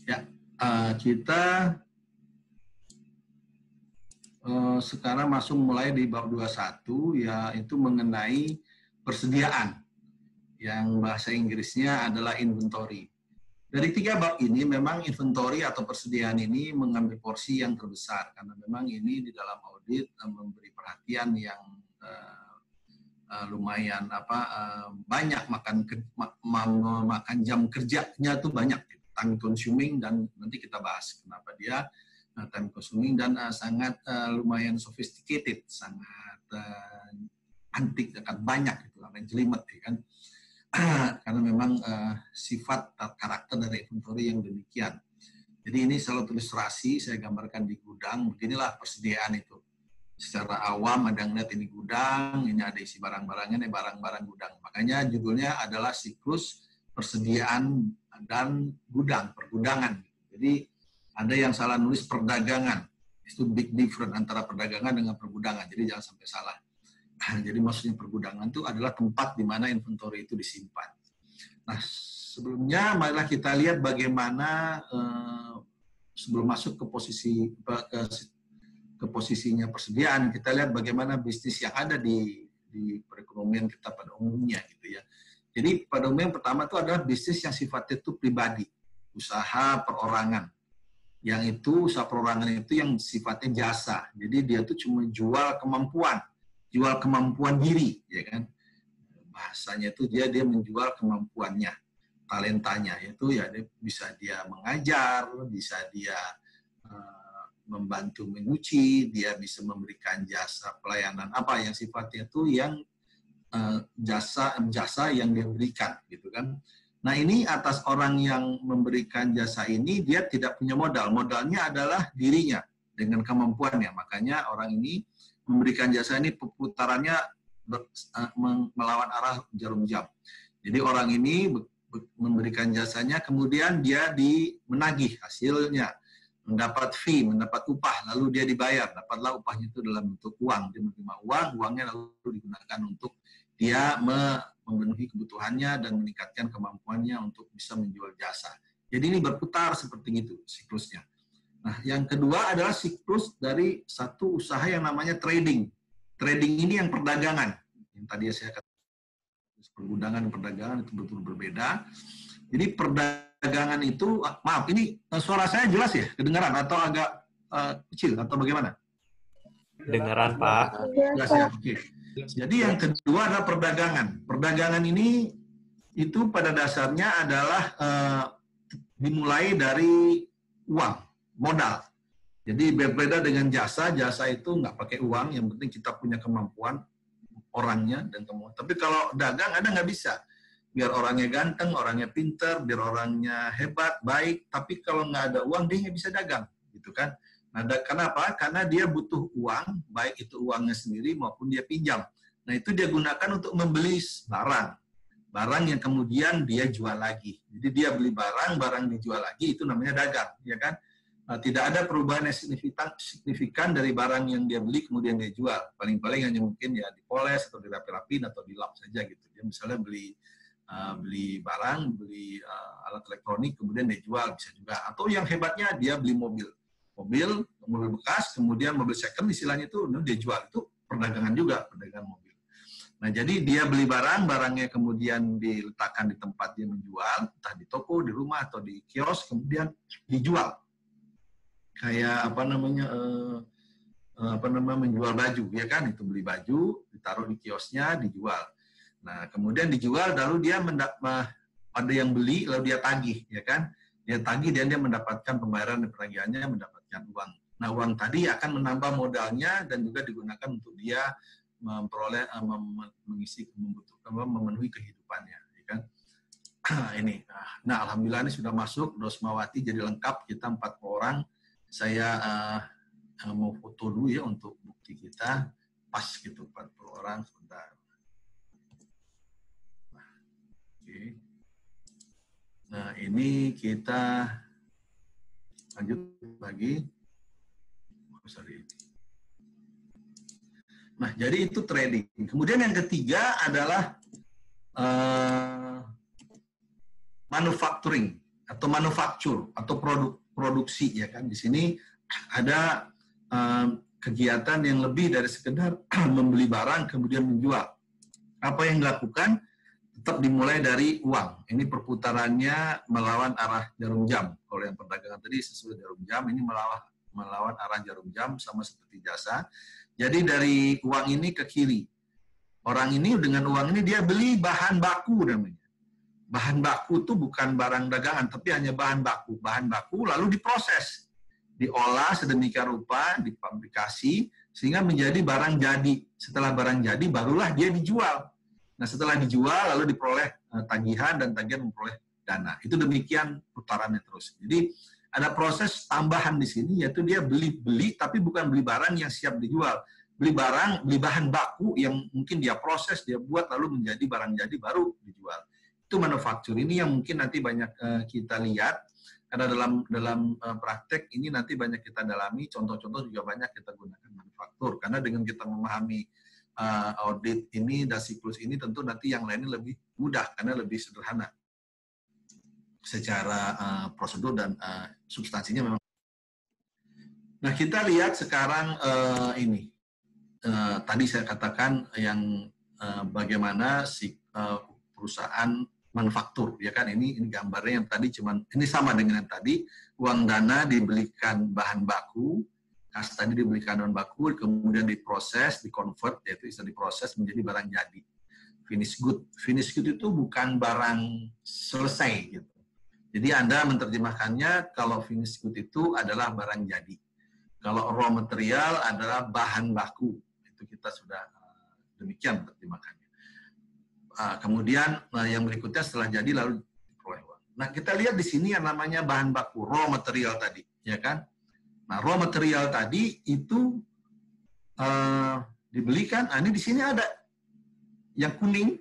Ya, kita sekarang masuk mulai di bab 21, yaitu mengenai persediaan, yang bahasa Inggrisnya adalah inventory. Dari 3 bab ini memang inventory atau persediaan ini mengambil porsi yang terbesar, karena memang ini di dalam audit memberi perhatian yang lumayan banyak, makan jam kerjanya tuh banyak, time consuming, dan nanti kita bahas kenapa dia time consuming dan sangat lumayan sophisticated, sangat antik, sangat banyak itu, yang jelimet kan. Karena memang sifat karakter dari inventory yang demikian. Jadi ini selalu ilustrasi saya gambarkan di gudang, beginilah persediaan itu. Secara awam ada ngeliat ini gudang, ini ada isi barang-barangnya, ini barang-barang gudang. Makanya judulnya adalah siklus persediaan dan gudang, pergudangan. Jadi ada yang salah nulis perdagangan. Itu big difference antara perdagangan dengan pergudangan. Jadi jangan sampai salah. Jadi maksudnya pergudangan itu adalah tempat di mana inventory itu disimpan. Nah, sebelumnya marilah kita lihat bagaimana sebelum masuk ke posisinya persediaan, kita lihat bagaimana bisnis yang ada di perekonomian kita pada umumnya gitu ya. Jadi pada umumnya yang pertama itu adalah bisnis yang sifatnya itu pribadi, usaha perorangan. Yang itu usaha perorangan itu yang sifatnya jasa. Jadi dia tuh cuma jual kemampuan diri, ya kan. Bahasanya itu dia menjual kemampuannya, talentanya, yaitu ya bisa dia mengajar, bisa dia membantu menyuci, dia bisa memberikan jasa pelayanan apa yang sifatnya itu yang jasa yang dia berikan gitu kan. Nah, ini atas orang yang memberikan jasa ini dia tidak punya modal. Modalnya adalah dirinya dengan kemampuannya. Makanya orang ini memberikan jasa ini putarannya melawan arah jarum jam. Jadi orang ini memberikan jasanya, kemudian dia menagih hasilnya, mendapat fee, mendapat upah, lalu dia dibayar. Dapatlah upahnya itu dalam bentuk uang. Dia menerima uang, uangnya lalu digunakan untuk dia memenuhi kebutuhannya dan meningkatkan kemampuannya untuk bisa menjual jasa. Jadi ini berputar seperti itu siklusnya. Nah, yang kedua adalah siklus dari satu usaha yang namanya trading. Trading ini yang perdagangan. Yang tadi saya katakan, pergudangan dan perdagangan itu betul berbeda. Jadi perdagangan itu, maaf, ini suara saya jelas ya? Kedengaran atau agak kecil atau bagaimana? Kedengaran, Pak. Jelas ya, oke. Jadi yang kedua adalah perdagangan. Perdagangan ini itu pada dasarnya adalah dimulai dari uang, modal. Jadi berbeda dengan jasa. Jasa itu nggak pakai uang, yang penting kita punya kemampuan orangnya dan kemampuan. Tapi kalau dagang ada nggak bisa. Biar orangnya ganteng, orangnya pinter, biar orangnya hebat, baik. Tapi kalau nggak ada uang dia nggak bisa dagang, gitu kan? Nah, kenapa? Karena dia butuh uang, baik itu uangnya sendiri maupun dia pinjam. Nah, itu dia gunakan untuk membeli barang. Barang yang kemudian dia jual lagi. Jadi dia beli barang, barang dijual lagi, itu namanya dagang, ya kan? Nah, tidak ada perubahan yang signifikan dari barang yang dia beli kemudian dia jual. Paling-paling hanya mungkin ya dipoles atau dirapi-rapin atau dilap saja gitu. Dia misalnya beli barang, beli alat elektronik, kemudian dia jual, bisa juga. Atau yang hebatnya dia beli mobil bekas, kemudian mobil second istilahnya itu dia jual. Itu perdagangan juga, perdagangan mobil. Nah, jadi dia beli barang, barangnya kemudian diletakkan di tempat dia menjual, entah di toko, di rumah, atau di kios, kemudian dijual. Kayak menjual baju, ya kan? Itu beli baju, ditaruh di kiosnya, dijual. Nah, kemudian dijual, lalu dia ada yang beli, lalu dia tagih, ya kan? Dia tagih dan dia mendapatkan pembayaran dan penagihannya, mendapatkan uang. Nah, uang tadi akan menambah modalnya dan juga digunakan untuk dia memperoleh memenuhi kehidupannya, ya kan? Ini. Nah, alhamdulillah ini sudah masuk Rosmawati jadi lengkap, kita 40 orang. Saya mau foto dulu ya untuk bukti kita pas gitu 40 orang sebentar. Oke. Nah, ini kita lanjut lagi. Nah, jadi itu trading. Kemudian yang ketiga adalah manufacturing. atau manufaktur atau produksi, ya kan. Di sini ada kegiatan yang lebih dari sekedar membeli barang kemudian menjual. Apa yang dilakukan tetap dimulai dari uang. Ini perputarannya melawan arah jarum jam. Kalau yang perdagangan tadi sesuai jarum jam, ini melawan arah jarum jam, sama seperti jasa. Jadi dari uang ini ke kiri. Orang ini dengan uang ini dia beli bahan baku namanya. Bahan baku itu bukan barang dagangan, tapi hanya bahan baku. Bahan baku lalu diproses, diolah sedemikian rupa, difabrikasi, sehingga menjadi barang jadi. Setelah barang jadi, barulah dia dijual. Nah, setelah dijual, lalu diperoleh tagihan, dan tagihan memperoleh dana. Itu demikian putarannya terus. Jadi, ada proses tambahan di sini, yaitu dia beli, tapi bukan beli barang yang siap dijual. Beli bahan baku yang mungkin dia proses, dia buat, lalu menjadi barang jadi, baru dijual. Itu manufaktur. Ini yang mungkin nanti banyak kita lihat, karena dalam praktek ini nanti banyak kita dalami, contoh-contoh juga banyak kita gunakan manufaktur. Karena dengan kita memahami audit ini dan siklus ini, tentu nanti yang lainnya lebih mudah, karena lebih sederhana secara prosedur dan substansinya memang. Nah, kita lihat sekarang ini. Tadi saya katakan yang bagaimana si perusahaan manufaktur, ya kan, ini gambarnya yang tadi ini sama dengan yang tadi, uang dana dibelikan bahan baku, kas tadi dibelikan bahan baku, kemudian diproses, dikonvert, yaitu bisa diproses menjadi barang jadi, finish good. Finish good itu bukan barang selesai gitu. Jadi Anda menerjemahkannya kalau finish good itu adalah barang jadi. Kalau raw material adalah bahan baku, itu kita sudah demikian menerjemahkannya. Kemudian yang berikutnya setelah jadi lalu diperoleh uang. Nah, kita lihat di sini yang namanya bahan baku, raw material tadi, ya kan? Nah, raw material tadi itu dibelikan. Ini di sini ada yang kuning.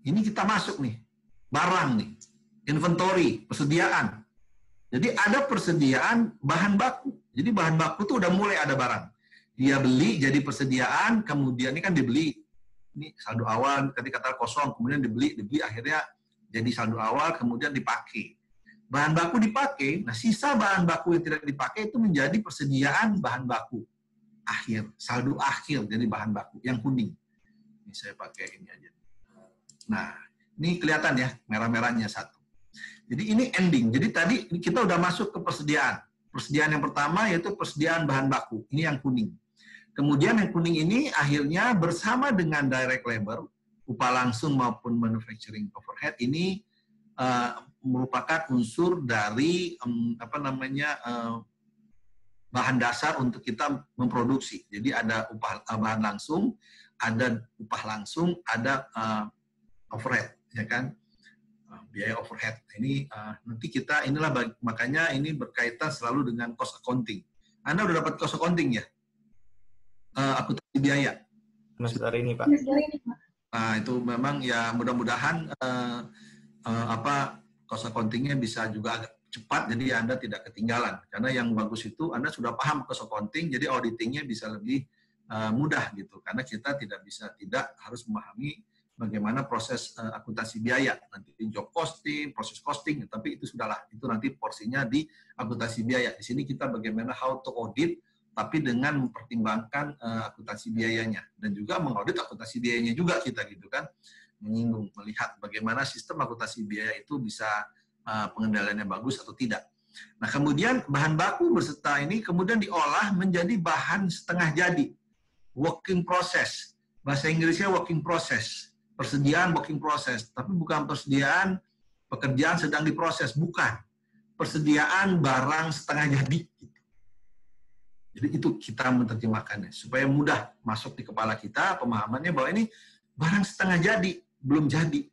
Ini kita masuk nih, barang nih, inventory, persediaan. Jadi ada persediaan bahan baku. Jadi bahan baku itu udah mulai ada barang. Dia beli jadi persediaan, kemudian ini kan dibeli. Ini saldo awal, ketika kata kosong, kemudian dibeli, akhirnya jadi saldo awal, kemudian dipakai. Bahan baku dipakai, nah sisa bahan baku yang tidak dipakai itu menjadi persediaan bahan baku akhir, saldo akhir, jadi bahan baku yang kuning. Ini saya pakai ini aja. Nah, ini kelihatan ya, merah-merahnya satu. Jadi ini ending, jadi tadi kita udah masuk ke persediaan. Persediaan yang pertama yaitu persediaan bahan baku, ini yang kuning. Kemudian yang kuning ini akhirnya bersama dengan direct labor, upah langsung maupun manufacturing overhead, ini merupakan unsur dari bahan dasar untuk kita memproduksi. Jadi ada upah bahan langsung, ada upah langsung, ada overhead, ya kan? Biaya overhead. Ini nanti kita makanya ini berkaitan selalu dengan cost accounting. Anda udah dapat cost accounting ya? Akuntansi biaya. Semester ini, Pak. Nah, itu memang ya mudah-mudahan cost accounting-nya bisa juga agak cepat, jadi Anda tidak ketinggalan. Karena yang bagus itu Anda sudah paham cost accounting, jadi auditing-nya bisa lebih mudah gitu. Karena kita tidak harus memahami bagaimana proses akuntansi biaya. Nanti job costing, proses costing, tapi itu sudahlah. Itu nanti porsinya di akuntansi biaya. Di sini kita bagaimana how to audit, tapi dengan mempertimbangkan akuntansi biayanya. Dan juga mengaudit akuntansi biayanya juga kita gitu kan. Melihat bagaimana sistem akuntansi biaya itu bisa pengendaliannya bagus atau tidak. Nah, kemudian bahan baku beserta ini kemudian diolah menjadi bahan setengah jadi. Working process. Bahasa Inggrisnya working process. Persediaan working process. Tapi bukan persediaan pekerjaan sedang diproses. Bukan. Persediaan barang setengah jadi. Jadi itu kita menerjemahkannya. Supaya mudah masuk di kepala kita pemahamannya bahwa ini barang setengah jadi. Belum jadi.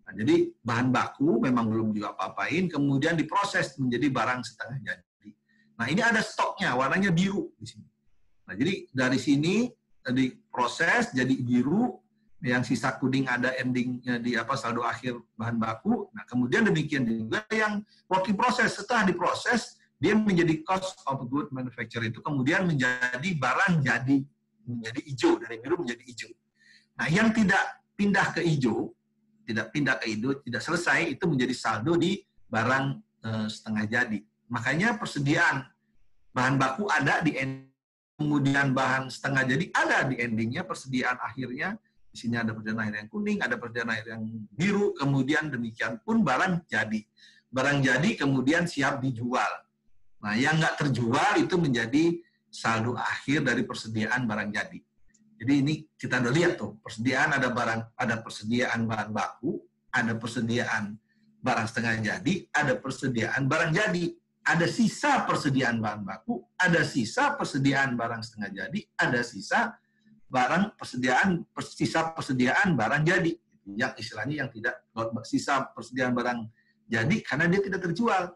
Nah, jadi bahan baku memang belum juga apa-apain, kemudian diproses menjadi barang setengah jadi. Nah, ini ada stoknya, warnanya biru di sini. Nah, jadi dari sini diproses jadi biru, yang sisa kuning ada endingnya di saldo akhir bahan baku. Nah, kemudian demikian juga yang working process, setelah diproses dia menjadi cost of good manufacture, itu kemudian menjadi barang jadi, menjadi hijau, dari biru menjadi hijau. Nah, yang tidak pindah ke hijau, tidak selesai, itu menjadi saldo di barang setengah jadi. Makanya persediaan bahan baku ada di ending, kemudian bahan setengah jadi ada di endingnya, persediaan akhirnya. Di sini ada persediaan akhir yang kuning, ada persediaan akhir yang biru, kemudian demikian pun barang jadi. Barang jadi kemudian siap dijual. Nah, yang nggak terjual itu menjadi saldo akhir dari persediaan barang jadi. Jadi ini kita udah lihat tuh, persediaan ada persediaan bahan baku, ada persediaan barang setengah jadi, ada persediaan barang jadi, ada sisa persediaan bahan baku, ada sisa persediaan barang setengah jadi, ada sisa persediaan barang jadi. Yang istilahnya yang tidak, sisa persediaan barang jadi karena dia tidak terjual.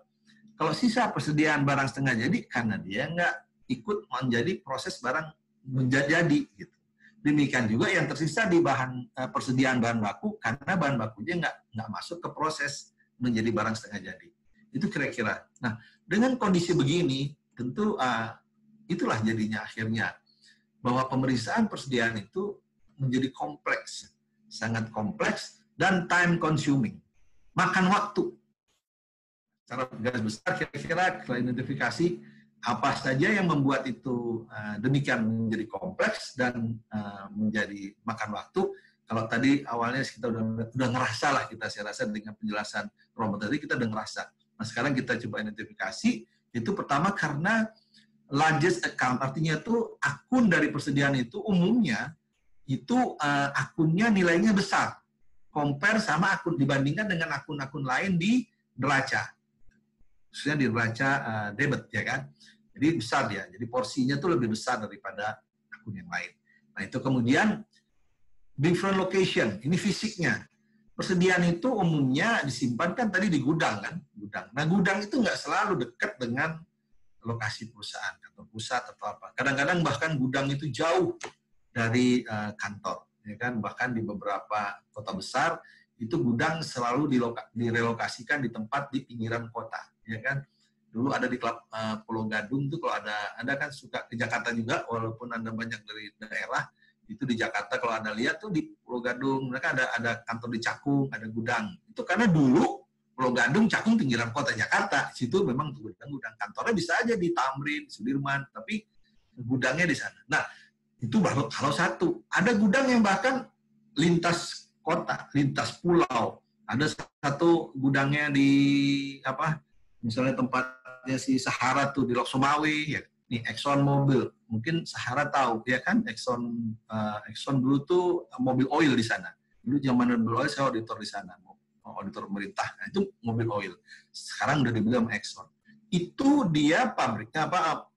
Kalau sisa persediaan barang setengah jadi karena dia nggak ikut menjadi proses barang menjadi gitu. Demikian juga yang tersisa di persediaan bahan baku karena bahan bakunya nggak masuk ke proses menjadi barang setengah jadi. Itu kira-kira. Nah, dengan kondisi begini, tentu itulah jadinya akhirnya bahwa pemeriksaan persediaan itu menjadi kompleks, sangat kompleks dan time consuming, makan waktu. Secara garis besar kira-kira kita identifikasi apa saja yang membuat itu demikian menjadi kompleks dan menjadi makan waktu. Kalau tadi awalnya kita udah ngerasa lah, saya rasa dengan penjelasan Romo tadi kita udah ngerasa. Nah, sekarang kita coba identifikasi. Itu pertama karena largest account, artinya itu akun dari persediaan itu umumnya itu akunnya nilainya besar compare sama akun dibandingkan dengan akun-akun lain di neraca, khususnya di neraca debit, ya kan. Jadi besar dia, jadi porsinya tuh lebih besar daripada akun yang lain. Nah, itu kemudian different location, ini fisiknya. Persediaan itu umumnya disimpan kan tadi di gudang kan, gudang. Nah, gudang itu nggak selalu dekat dengan lokasi perusahaan atau pusat atau apa. Kadang-kadang bahkan gudang itu jauh dari kantor, ya kan. Bahkan di beberapa kota besar itu gudang selalu direlokasikan di tempat di pinggiran kota, ya kan. Dulu ada di Pulau Gadung tuh, kalau ada kan suka ke Jakarta juga, walaupun Anda banyak dari daerah, itu di Jakarta kalau Anda lihat tuh di Pulau Gadung, mereka ada kantor di Cakung, ada gudang. Itu karena dulu Pulau Gadung, Cakung, pinggiran kota Jakarta, situ memang gudang-gudang. Kantornya bisa aja di Tamrin, Sudirman, tapi gudangnya di sana. Nah, itu baru kalau satu. Ada gudang yang bahkan lintas kota, lintas pulau. Ada satu gudangnya di misalnya tempatnya si Sahara tuh di Lok Sumawi, ya. Nih Exxon Mobil, mungkin Sahara tahu, ya kan. Exxon dulu tuh mobil oil di sana. Dulu zaman mobil oil saya auditor di sana, auditor pemerintah. Nah, itu mobil oil. Sekarang udah dibilang Exxon. Itu dia pabriknya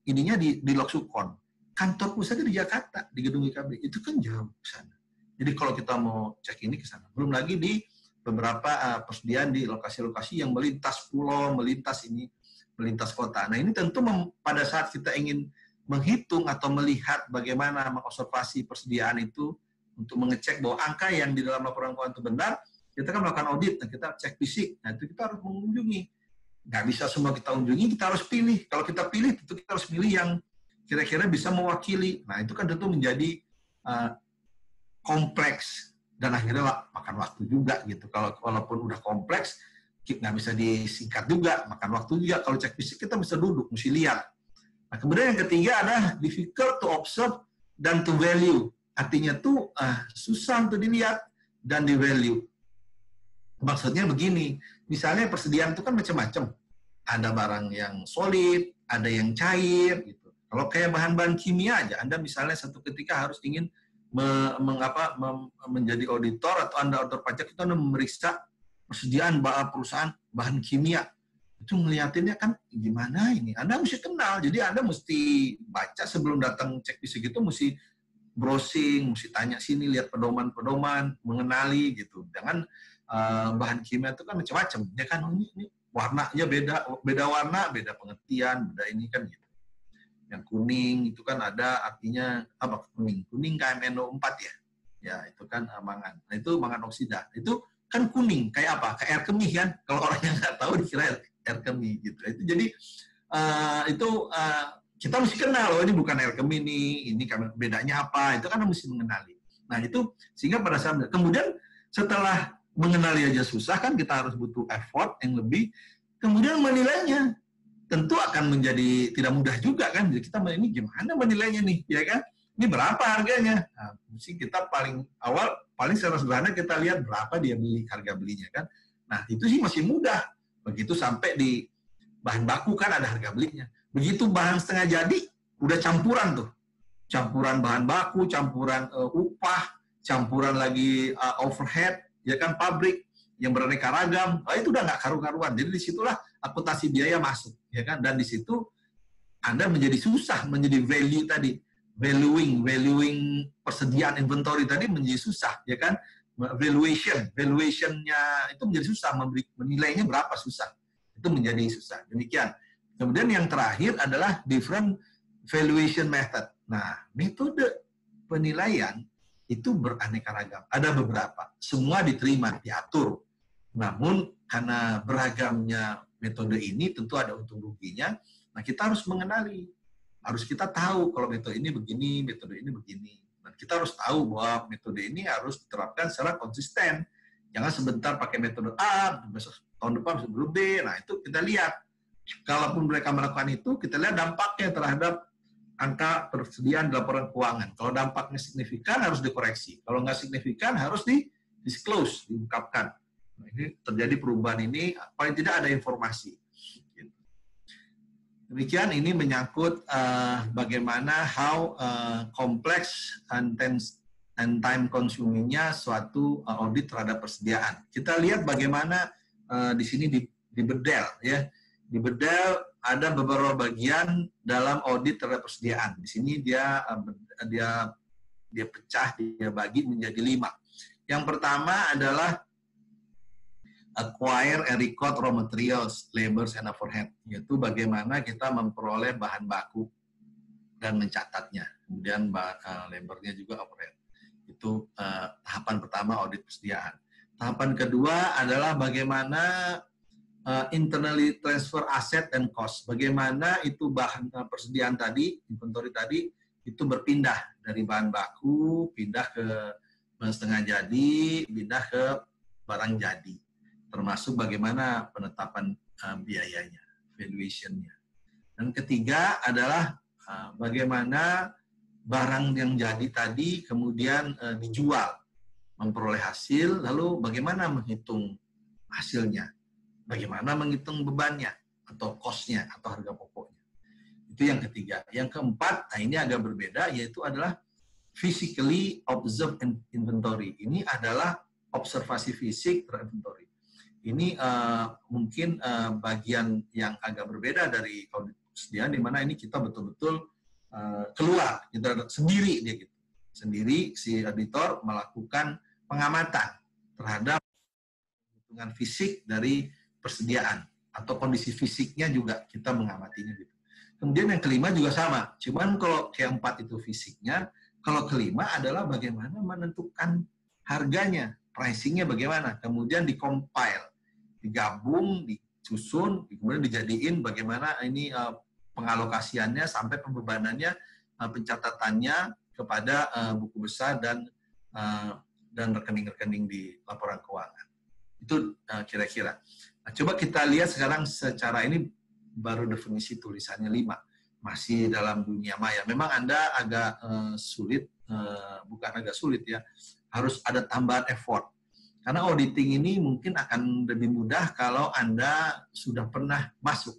ininya di Lok Sukon. Kantor pusatnya di Jakarta, di gedung IKB. Itu kan jauh ke sana. Jadi kalau kita mau cek ini ke sana. Belum lagi di beberapa persediaan di lokasi-lokasi yang melintas pulau, melintas kota. Nah, ini tentu pada saat kita ingin menghitung atau melihat bagaimana mengobservasi persediaan itu untuk mengecek bahwa angka yang di dalam laporan keuangan itu benar, kita kan melakukan audit, nah kita cek fisik. Nah, itu kita harus mengunjungi. Nggak bisa semua kita kunjungi, kita harus pilih. Kalau kita pilih, tentu kita harus pilih yang kira-kira bisa mewakili. Nah, itu kan tentu menjadi kompleks. Dan akhirnya makan waktu juga gitu. Kalau walaupun udah kompleks, nggak bisa disingkat juga, makan waktu juga. Kalau cek fisik kita bisa duduk, mesti lihat. Nah, kemudian yang ketiga adalah difficult to observe dan to value. Artinya tuh susah untuk dilihat dan di value. Maksudnya begini, misalnya persediaan itu kan macam-macam. Ada barang yang solid, ada yang cair gitu. Kalau kayak bahan-bahan kimia aja, Anda misalnya satu ketika harus ingin menjadi auditor atau Anda auditor pajak, itu Anda memeriksa persediaan perusahaan bahan kimia. Itu ngeliatinnya kan gimana ini? Anda mesti kenal, jadi Anda mesti baca sebelum datang cek fisik itu, mesti browsing, mesti tanya sini, lihat pedoman-pedoman, mengenali gitu. Jangan bahan kimia itu kan macam-macam, ya kan, ini warnanya beda warna, beda pengertian, beda ini kan gitu. Yang kuning itu kan ada artinya apa? Kuning KMNO4 ya. Ya, itu kan mangan. Nah, itu mangan oksida. Itu kan kuning, kayak apa? Kayak air kemih kan? Kalau orang yang nggak tahu dikira air kemih gitu. Itu jadi kita mesti kenal, loh ini bukan air kemih nih, ini bedanya apa? Itu kan mesti mengenali. Nah, itu sehingga pada saat kemudian setelah mengenali aja susah kan, kita harus butuh effort yang lebih. Kemudian menilainya tentu akan menjadi tidak mudah juga kan. Jadi kita ini gimana menilainya nih, ya kan? Ini berapa harganya? Nah, mesti kita paling awal, paling secara sederhana kita lihat berapa dia beli, harga belinya kan. Nah, itu sih masih mudah. Begitu sampai di bahan baku kan ada harga belinya. Begitu bahan setengah jadi, udah campuran tuh. Campuran bahan baku, campuran upah, campuran lagi overhead, ya kan, pabrik yang beraneka ragam. Nah, itu udah nggak karu-karuan. Jadi disitulah akuntansi biaya masuk, ya kan. Dan di situ Anda menjadi susah, menjadi value tadi. Valuing persediaan inventory tadi menjadi susah, ya kan? Valuationnya itu menjadi susah, menilainya berapa susah, itu menjadi susah. Demikian. Kemudian yang terakhir adalah different valuation method. Nah, metode penilaian itu beraneka ragam. Ada beberapa, semua diterima, diatur. Namun karena beragamnya metode ini tentu ada untung ruginya. Nah, kita harus mengenali. Harus kita tahu kalau metode ini begini, metode ini begini. Dan kita harus tahu bahwa metode ini harus diterapkan secara konsisten. Jangan sebentar pakai metode A, besok tahun depan metode B. Nah, itu kita lihat. Kalaupun mereka melakukan itu, kita lihat dampaknya terhadap angka persediaan di laporan keuangan. Kalau dampaknya signifikan, harus dikoreksi. Kalau nggak signifikan, harus di-disclose, diungkapkan. Nah, ini terjadi perubahan ini, paling tidak ada informasi. Demikian, ini menyangkut bagaimana how complex and time consuming-nya suatu audit terhadap persediaan. Kita lihat bagaimana di sini dibedel, ya. Dibedel ada beberapa bagian dalam audit terhadap persediaan. Di sini dia pecah, dia bagi menjadi 5. Yang pertama adalah acquire and record raw materials, labors, and overhead. Yaitu bagaimana kita memperoleh bahan baku dan mencatatnya. Kemudian labornya juga overhead. Itu tahapan pertama audit persediaan. Tahapan kedua adalah bagaimana internally transfer asset and cost. Bagaimana itu bahan persediaan tadi, inventory tadi, itu berpindah dari bahan baku, pindah ke setengah jadi, pindah ke barang jadi. Termasuk bagaimana penetapan biayanya, valuation-nya. Dan ketiga adalah bagaimana barang yang jadi tadi kemudian dijual, memperoleh hasil, lalu bagaimana menghitung hasilnya, bagaimana menghitung bebannya, atau cost-nya, atau harga pokoknya. Itu yang ketiga. Yang keempat, nah ini agak berbeda, yaitu adalah physically observe inventory. Ini adalah observasi fisik terhadap inventory. Ini mungkin bagian yang agak berbeda dari audit persediaan, di mana ini kita betul-betul keluar, kita sendiri dia gitu. Sendiri si auditor melakukan pengamatan terhadap hitungan fisik dari persediaan atau kondisi fisiknya juga kita mengamatinya gitu. Kemudian yang kelima juga sama, cuman kalau keempat itu fisiknya, kalau kelima adalah bagaimana menentukan harganya, pricingnya bagaimana, kemudian di-compile, digabung, disusun, kemudian dijadiin bagaimana ini pengalokasiannya sampai pembebanannya, pencatatannya kepada buku besar dan rekening-rekening di laporan keuangan. Itu kira-kira. Nah, coba kita lihat sekarang secara ini baru definisi tulisannya 5. Masih dalam dunia maya. Memang Anda agak sulit, bukan agak sulit ya, harus ada tambahan effort. Karena auditing ini mungkin akan lebih mudah kalau Anda sudah pernah masuk.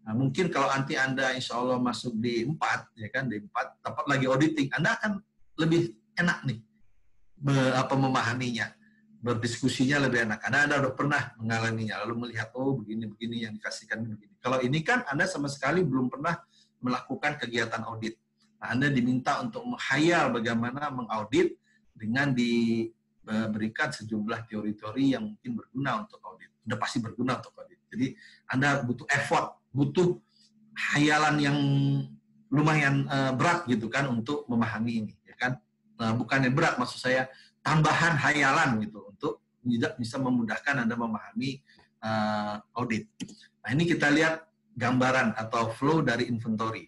Nah, mungkin kalau nanti Anda insya Allah masuk di 4, ya kan, di 4, tepat lagi auditing, Anda akan lebih enak nih memahaminya, berdiskusinya lebih enak. Karena Anda sudah pernah mengalaminya, lalu melihat, oh begini-begini yang dikasihkan begini. Kalau ini kan Anda sama sekali belum pernah melakukan kegiatan audit. Nah, Anda diminta untuk menghayal bagaimana mengaudit dengan diberikan sejumlah teori-teori yang mungkin berguna untuk audit. Sudah pasti berguna untuk audit. Jadi Anda butuh effort, butuh hayalan yang lumayan berat gitu kan untuk memahami ini, ya kan? Bukannya berat, maksud saya tambahan hayalan gitu untuk bisa memudahkan Anda memahami audit. Nah, ini kita lihat gambaran atau flow dari inventory.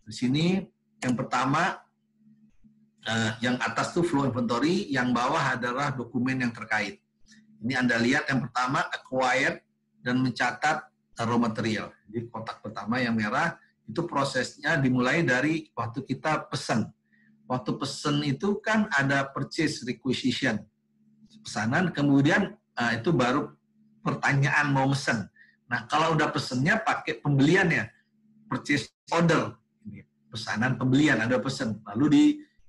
Di sini yang pertama, yang atas itu flow inventory, yang bawah adalah dokumen yang terkait. Ini Anda lihat yang pertama acquired dan mencatat raw material. Jadi kotak pertama yang merah itu prosesnya dimulai dari waktu kita pesan. Waktu pesan itu kan ada purchase requisition, pesanan, kemudian itu baru pertanyaan mau mesen. Nah, kalau udah pesennya pakai pembeliannya, purchase order, pesanan pembelian, ada pesan, lalu di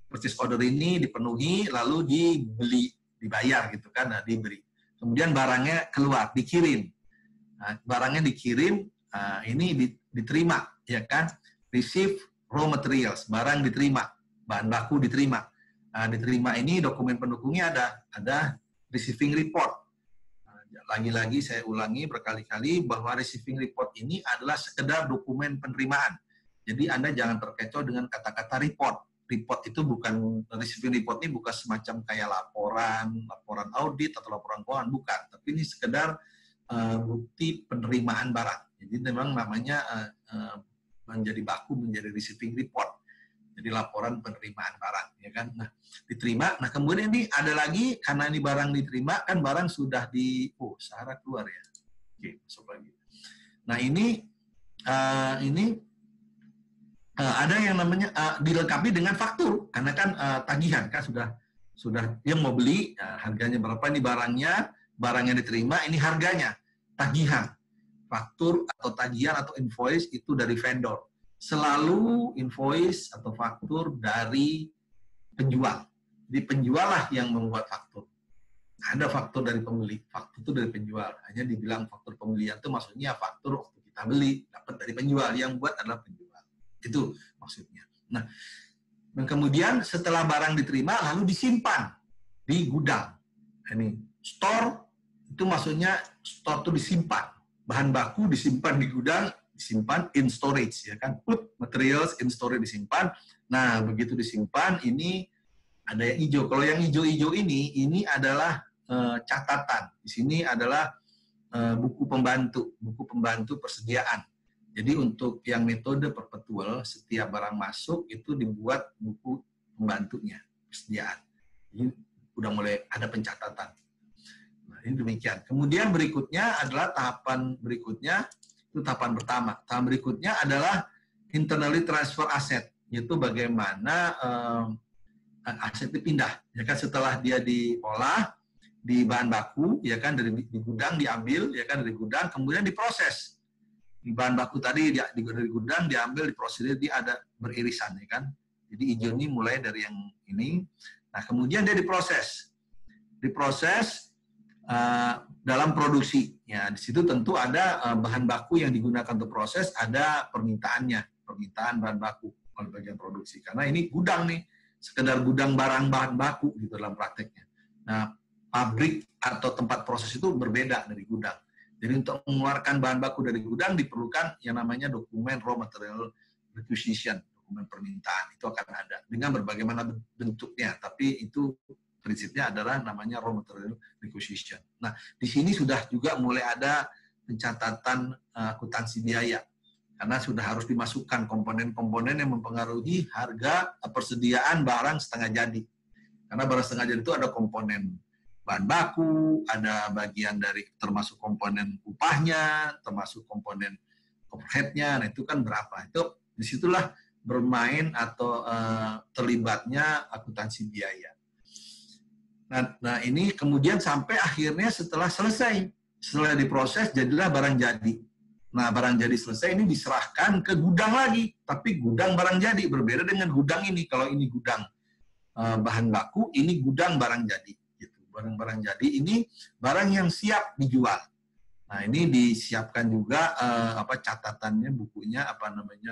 purchase order ini dipenuhi, lalu dibeli, dibayar gitu kan, nah, diberi. Kemudian barangnya keluar, dikirim. Nah, barangnya dikirim, ini diterima, ya kan? Receive raw materials, barang diterima, bahan baku diterima. Nah, diterima ini dokumen pendukungnya ada receiving report. Lagi-lagi saya ulangi berkali-kali bahwa receiving report ini adalah sekedar dokumen penerimaan. Jadi Anda jangan terkecoh dengan kata-kata report. Report itu bukan, receiving report ini bukan semacam kayak laporan audit atau laporan keuangan, bukan. Tapi ini sekedar bukti penerimaan barang. Jadi memang namanya menjadi baku menjadi receiving report. Jadi laporan penerimaan barang, ya kan? Nah, diterima. Nah, kemudian ini ada lagi, karena ini barang diterima, kan barang sudah syarat keluar ya. Oke, masuk lagi. Nah, ini ada yang namanya dilengkapi dengan faktur, karena kan tagihan kan sudah yang mau beli, harganya berapa, ini barangnya diterima, ini harganya, tagihan, faktur atau tagihan atau invoice itu dari vendor. Selalu invoice atau faktur dari penjual. Jadi penjual lah yang membuat faktur. Ada faktur dari pembeli, faktur itu dari penjual. Hanya dibilang faktur pembelian itu maksudnya faktur waktu kita beli, dapat dari penjual. Yang buat adalah penjual. Itu maksudnya. Nah, dan kemudian setelah barang diterima, lalu disimpan di gudang. Ini store, itu maksudnya store itu disimpan. Bahan baku disimpan di gudang, disimpan in storage, ya kan, put materials in storage, disimpan. Nah, begitu disimpan, ini ada yang hijau. Kalau yang hijau-hijau ini adalah catatan. Di sini adalah buku pembantu persediaan. Jadi untuk yang metode perpetual, setiap barang masuk itu dibuat buku pembantunya, persediaan. Ini udah mulai ada pencatatan. Nah, ini demikian. Kemudian berikutnya adalah tahapan berikutnya. Itu tahapan pertama. Tahapan berikutnya adalah internally transfer asset, yaitu bagaimana aset dipindah. Ya kan, setelah dia diolah di bahan baku, ya kan, dari gudang diambil, ya kan, dari gudang, kemudian diproses. Di bahan baku tadi dari gudang diambil, diproses, dia ada beririsan, ya kan. Jadi hijau ini mulai dari yang ini. Nah, kemudian dia diproses dalam produksi. Ya, di situ tentu ada bahan baku yang digunakan untuk proses, ada permintaan bahan baku oleh bagian produksi. Karena ini gudang nih, sekedar gudang barang bahan baku gitu dalam prakteknya. Nah, pabrik atau tempat proses itu berbeda dari gudang. Jadi untuk mengeluarkan bahan baku dari gudang diperlukan yang namanya dokumen raw material requisition, dokumen permintaan. Itu akan ada dengan berbagai macam bentuknya, tapi itu prinsipnya adalah namanya raw material requisition. Nah, di sini sudah juga mulai ada pencatatan akuntansi biaya, karena sudah harus dimasukkan komponen-komponen yang mempengaruhi harga persediaan barang setengah jadi. Karena barang setengah jadi itu ada komponen bahan baku, ada bagian dari termasuk komponen upahnya, termasuk komponen overhead-nya. Nah, itu kan berapa? Itu disitulah bermain atau terlibatnya akuntansi biaya. Nah, ini kemudian sampai akhirnya setelah diproses, jadilah barang jadi. Nah, barang jadi selesai, ini diserahkan ke gudang lagi. Tapi gudang barang jadi, berbeda dengan gudang ini. Kalau ini gudang bahan baku, ini gudang barang jadi. Gitu. Barang-barang jadi ini barang yang siap dijual. Nah, ini disiapkan juga catatannya, bukunya,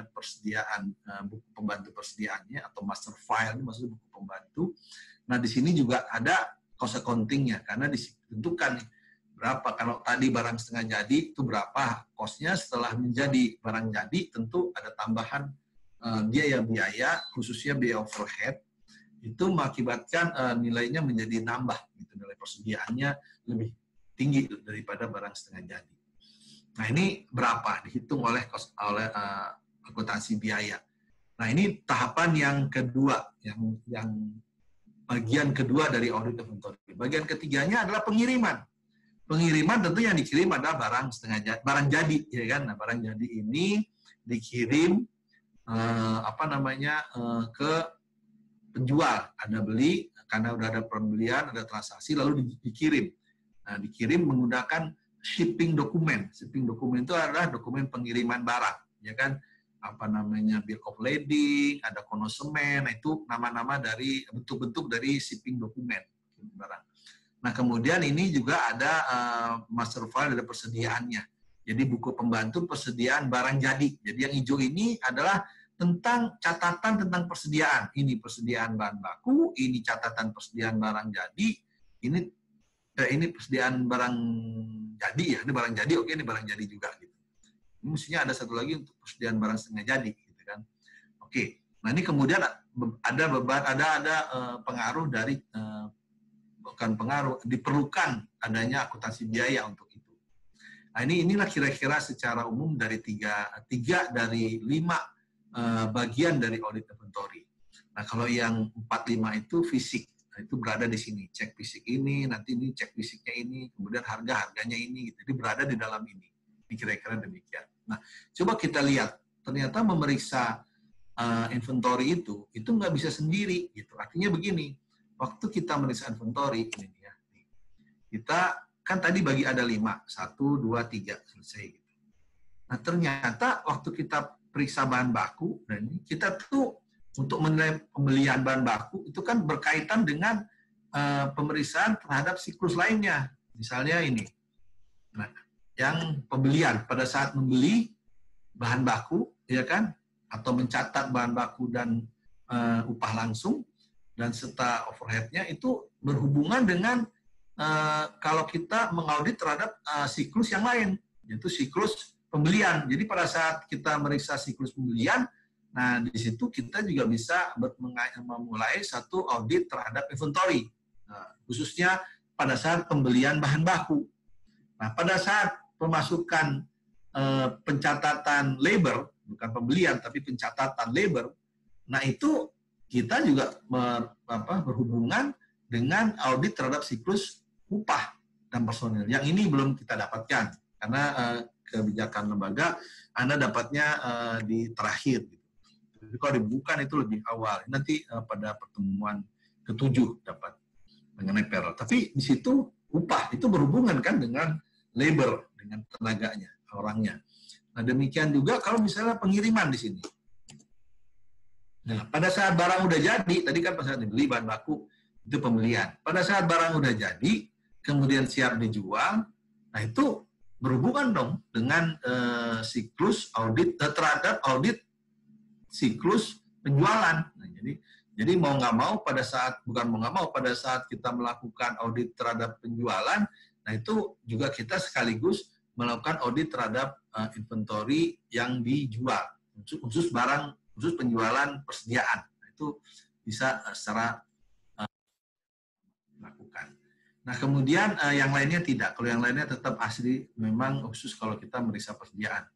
persediaan, buku pembantu persediaannya, atau master file, ini maksudnya buku pembantu. Nah, di sini juga ada cost accounting-nya, karena ditentukan berapa. Kalau tadi barang setengah jadi, itu berapa cost-nya. Setelah menjadi barang jadi, tentu ada tambahan biaya-biaya, khususnya biaya overhead, itu mengakibatkan nilainya menjadi nambah. Gitu, nilai persediaannya lebih tinggi daripada barang setengah jadi. Nah, ini berapa? Dihitung oleh akuntansi biaya. Nah, ini tahapan yang kedua, yang bagian kedua dari audit inventory. Bagian ketiganya adalah pengiriman. pengiriman tentu yang dikirim adalah barang jadi, ya kan? Nah, barang jadi ini dikirim ke penjual. Ada beli karena udah ada pembelian, ada transaksi, lalu dikirim. Nah, dikirim menggunakan shipping dokumen. Shipping dokumen itu adalah dokumen pengiriman barang, ya kan? Bill of lading, ada konosemen, itu nama-nama dari bentuk-bentuk dari shipping dokumen barang. Nah, kemudian ini juga ada master file dari persediaannya. Jadi buku pembantu persediaan barang jadi. Jadi yang hijau ini adalah tentang catatan tentang persediaan. Ini persediaan bahan baku, ini catatan persediaan barang jadi, ini persediaan barang jadi ya, ini barang jadi, oke, ini barang jadi juga gitu. Ini mestinya ada satu lagi untuk persediaan barang setengah jadi gitu kan. Oke. Nah, ini kemudian ada pengaruh dari bukan pengaruh, diperlukan adanya akuntansi biaya untuk itu. Nah, inilah kira-kira secara umum dari tiga dari 5 bagian dari audit inventory. Nah, kalau yang 4-5 itu fisik. Nah, itu berada di sini. Cek fisik ini, nanti ini cek fisiknya ini, kemudian harganya ini. Gitu. Jadi berada di dalam ini. Ini kira-kira demikian. Nah, coba kita lihat. Ternyata memeriksa inventory itu nggak bisa sendiri. Gitu. Artinya begini, waktu kita meriksa inventory, ini dia. Kita kan tadi bagi ada 5. 1, 2, 3. Selesai. Gitu. Nah, ternyata waktu kita periksa bahan baku, dan kita tuh untuk menilai pembelian bahan baku itu kan berkaitan dengan pemeriksaan terhadap siklus lainnya. Misalnya ini, nah, yang pembelian pada saat membeli bahan baku, ya kan, atau mencatat bahan baku dan upah langsung dan serta overhead-nya itu berhubungan dengan kalau kita mengaudit terhadap siklus yang lain, yaitu siklus pembelian. Jadi pada saat kita meriksa siklus pembelian, nah di situ kita juga bisa memulai satu audit terhadap inventory, khususnya pada saat pembelian bahan baku. Nah, pada saat pemasukan pencatatan labor, bukan pembelian tapi pencatatan labor, nah itu kita juga berhubungan dengan audit terhadap siklus upah dan personil. Yang ini belum kita dapatkan karena kebijakan lembaga Anda dapatnya di terakhir. Gitu. Jadi kalau dibuka itu lebih awal. Nanti pada pertemuan ke-7 dapat mengenai payroll. Tapi di situ upah itu berhubungan kan dengan labor, dengan tenaganya, orangnya. Nah, demikian juga kalau misalnya pengiriman di sini. Nah, pada saat barang udah jadi, tadi kan pada saat dibeli bahan baku, itu pembelian. Pada saat barang udah jadi, kemudian siap dijual, nah itu berhubungan dong dengan siklus audit terhadap audit siklus penjualan. Nah, jadi mau nggak mau pada saat, bukan mau nggak mau, pada saat kita melakukan audit terhadap penjualan, nah itu juga kita sekaligus melakukan audit terhadap inventory yang dijual, khusus penjualan persediaan. Nah, itu bisa secara lakukan. Nah, kemudian yang lainnya tidak. Kalau yang lainnya tetap asli, memang khusus kalau kita meriksa persediaan.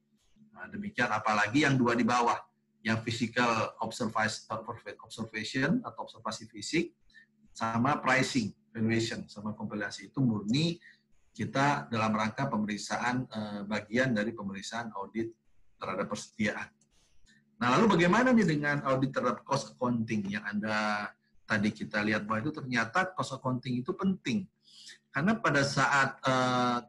Nah, demikian, apalagi yang 2 di bawah, yang physical observation atau observasi fisik, sama pricing, valuation, sama kompilasi. Itu murni kita dalam rangka pemeriksaan bagian dari pemeriksaan audit terhadap persediaan. Nah, lalu bagaimana nih dengan audit terhadap cost accounting yang tadi kita lihat bahwa itu ternyata cost accounting itu penting. Karena pada saat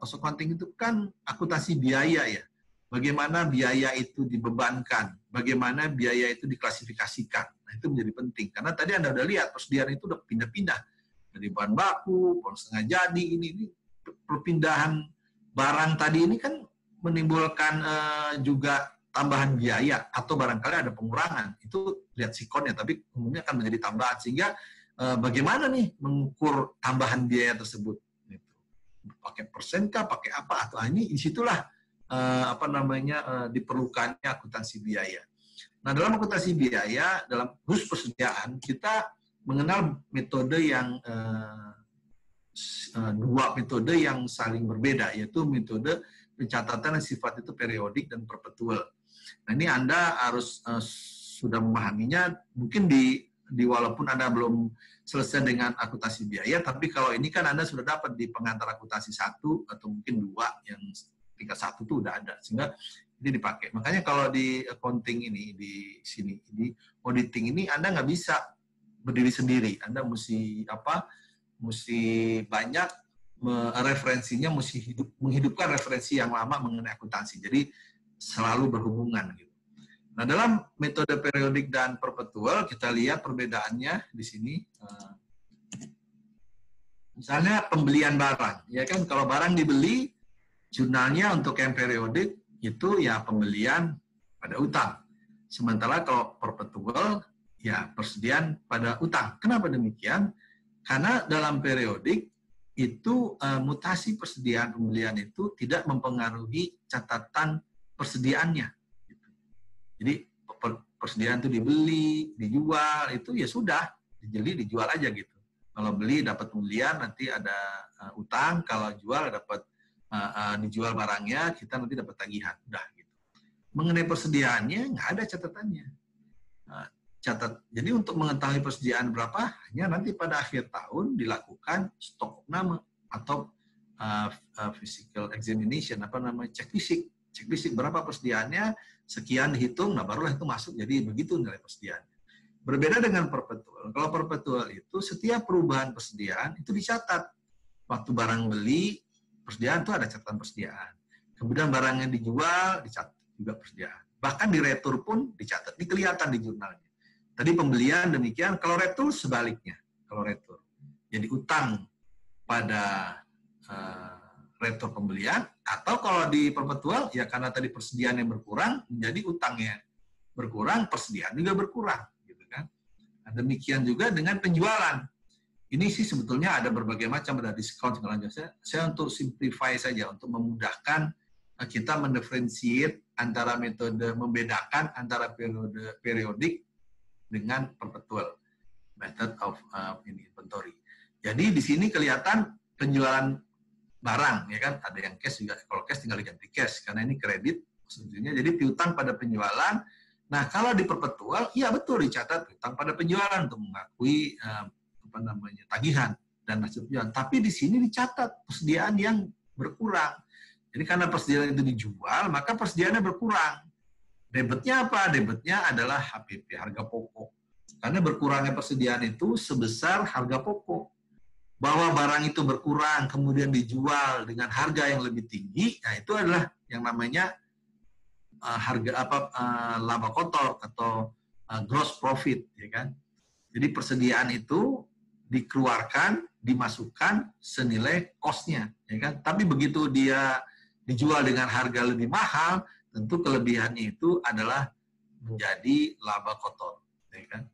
cost accounting itu kan akuntansi biaya ya. Bagaimana biaya itu dibebankan, bagaimana biaya itu diklasifikasikan. Nah, itu menjadi penting. Karena tadi Anda udah lihat, persediaan itu udah pindah-pindah. Dari bahan baku, bahan setengah jadi, ini perpindahan barang tadi ini kan menimbulkan juga tambahan biaya atau barangkali ada pengurangan. Itu lihat sikonnya, tapi umumnya akan menjadi tambahan. Sehingga bagaimana nih mengukur tambahan biaya tersebut? Pakai persenkah, pakai apa? Atau ini disitulah diperlukannya akuntansi biaya. Nah, dalam akuntansi biaya, dalam khusus persediaan, kita mengenal metode yang 2 metode yang saling berbeda, yaitu metode pencatatan yang sifat itu periodik dan perpetual. Nah, ini Anda harus sudah memahaminya, mungkin walaupun Anda belum selesai dengan akuntansi biaya, tapi kalau ini kan Anda sudah dapat di pengantar akuntansi 1 atau mungkin 2, yang tingkat 1 itu udah ada, sehingga ini dipakai. Makanya kalau di accounting ini, di sini, di auditing ini, Anda nggak bisa berdiri sendiri. Anda mesti banyak referensinya, mesti menghidupkan referensi yang lama mengenai akuntansi. Jadi selalu berhubungan gitu. Nah, dalam metode periodik dan perpetual, kita lihat perbedaannya di sini. Misalnya pembelian barang, ya kan? Kalau barang dibeli, jurnalnya untuk yang periodik itu ya pembelian pada utang. Sementara kalau perpetual, ya persediaan pada utang. Kenapa demikian? Karena dalam periodik itu mutasi persediaan pembelian itu tidak mempengaruhi catatan persediaannya. Jadi persediaan itu dibeli, dijual, itu ya sudah, dijual aja gitu. Kalau beli dapat pembelian, nanti ada utang, kalau jual dapat dijual barangnya, kita nanti dapat tagihan, udah gitu. Mengenai persediaannya nggak ada catatannya. Jadi untuk mengetahui persediaan berapa, hanya nanti pada akhir tahun dilakukan stok nama atau physical examination, cek fisik. Cek fisik berapa persediaannya, sekian dihitung, nah barulah itu masuk, jadi begitu nilai persediaannya. Berbeda dengan perpetual. Kalau perpetual itu setiap perubahan persediaan itu dicatat. Waktu barang beli, persediaan itu ada catatan persediaan. Kemudian barangnya dijual, dicatat juga persediaan. Bahkan di retur pun dicatat, ini kelihatan di jurnalnya. Tadi pembelian demikian, kalau retur sebaliknya. Kalau retur, jadi utang pada retur pembelian, atau kalau di perpetual, ya karena tadi persediaannya berkurang, menjadi utangnya berkurang, persediaan juga berkurang. Gitu kan. Nah, demikian juga dengan penjualan. Ini sih sebetulnya ada berbagai macam, ada diskon segala macam. Saya untuk simplify saja, untuk memudahkan kita mendiferensiate antara metode, membedakan antara periodik dengan perpetual method of inventory. Jadi di sini kelihatan penjualan barang, ya kan, ada yang cash juga. Kalau cash tinggal diganti cash karena ini kredit sebetulnya. Jadi piutang pada penjualan. Nah, kalau di perpetual, iya betul dicatat piutang pada penjualan untuk mengakui tagihan dan hasil penjualan. Tapi di sini dicatat persediaan yang berkurang. Jadi karena persediaan itu dijual, maka persediaannya berkurang. Debitnya apa? Debitnya adalah HPP, harga pokok. Karena berkurangnya persediaan itu sebesar harga pokok. Bahwa barang itu berkurang, kemudian dijual dengan harga yang lebih tinggi, nah itu adalah yang namanya laba kotor atau gross profit, ya kan? Jadi persediaan itu dikeluarkan, dimasukkan senilai cost-nya, ya kan? Tapi begitu dia dijual dengan harga lebih mahal, tentu kelebihannya itu adalah menjadi laba kotor, ya kan?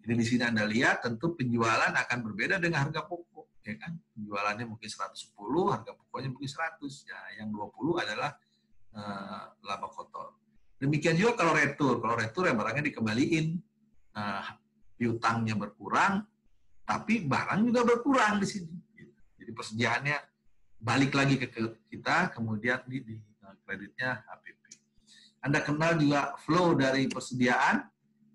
Jadi di sini Anda lihat tentu penjualan akan berbeda dengan harga pokok, ya kan? Penjualannya mungkin 110, harga pokoknya mungkin 100, ya yang 20 adalah laba kotor. Demikian juga kalau retur. Kalau retur ya barangnya dikembaliin, piutangnya berkurang, tapi barang juga berkurang di sini. Jadi persediaannya balik lagi ke kita, kemudian di kreditnya HPP. Anda kenal juga flow dari persediaan,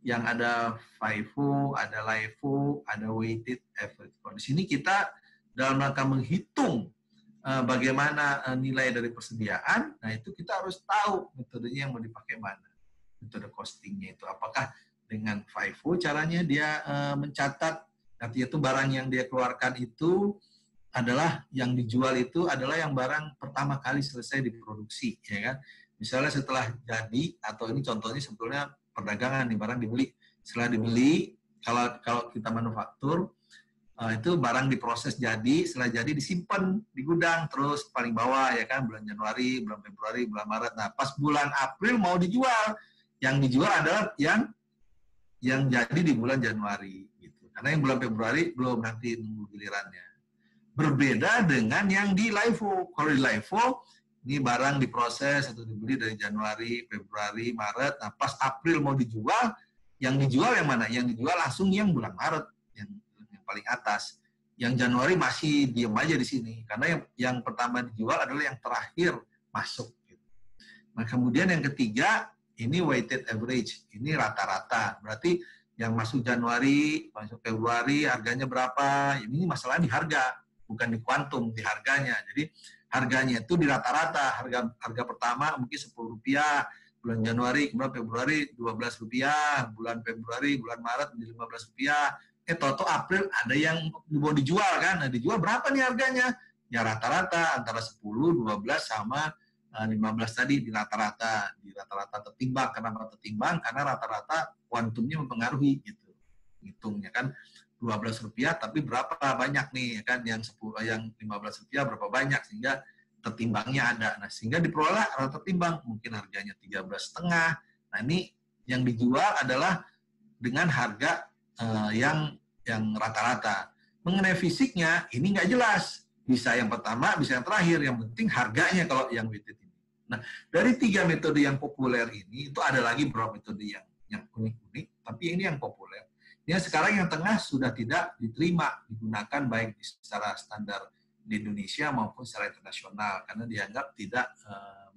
yang ada FIFO, ada LIFO, ada weighted average. Di sini kita dalam rangka menghitung bagaimana nilai dari persediaan, nah itu kita harus tahu metodenya yang mau dipakai mana. Metode costingnya itu apakah dengan FIFO caranya dia mencatat, artinya itu barang yang dia keluarkan itu adalah yang dijual itu adalah yang barang pertama kali selesai diproduksi, ya kan? Misalnya setelah jadi, atau ini contohnya sebetulnya perdagangan nih, barang dibeli, setelah dibeli, kalau kita manufaktur, itu barang diproses jadi, setelah jadi disimpan di gudang, terus paling bawah, ya kan, bulan Januari, bulan Februari, bulan Maret. Nah, pas bulan April mau dijual, yang dijual adalah yang jadi di bulan Januari, gitu. Karena yang bulan Februari belum, nanti nunggu gilirannya. Berbeda dengan yang di LIFO. Kalau di LIFO, ini barang diproses atau dibeli dari Januari, Februari, Maret. Nah, pas April mau dijual, yang dijual yang mana? Yang dijual langsung yang bulan Maret, yang paling atas. Yang Januari masih diem aja di sini, karena yang pertama dijual adalah yang terakhir masuk. Nah, kemudian yang ketiga, ini weighted average, ini rata-rata. Berarti Yang masuk Januari, masuk Februari, harganya berapa? Ini masalah di harga, bukan di kuantum, di harganya. Jadi harganya itu di rata-rata. Harga pertama mungkin Rp10, bulan Januari, kemudian Februari Rp12, bulan Februari, bulan Maret menjadi Rp15. Toto April ada yang mau dijual kan? Nah, dijual berapa nih harganya? Ya rata-rata antara 10, 12 sama 15 tadi di rata-rata tertimbang. Kenapa tertimbang? Karena rata-rata kuantumnya mempengaruhi gitu. Hitungnya kan Rp12 tapi berapa banyak nih kan, yang Rp15 berapa banyak sehingga tertimbangnya ada. Nah, sehingga diperoleh rata tertimbang, mungkin harganya 13,5. Nah, ini yang dijual adalah dengan harga yang rata-rata. Mengenai fisiknya ini nggak jelas. Bisa yang pertama, bisa yang terakhir. Yang penting harganya kalau yang weighted ini. Nah, dari 3 metode yang populer ini, itu ada lagi beberapa metode yang unik-unik, tapi ini yang populer. Yang sekarang yang tengah sudah tidak diterima, digunakan baik secara standar di Indonesia maupun secara internasional, karena dianggap tidak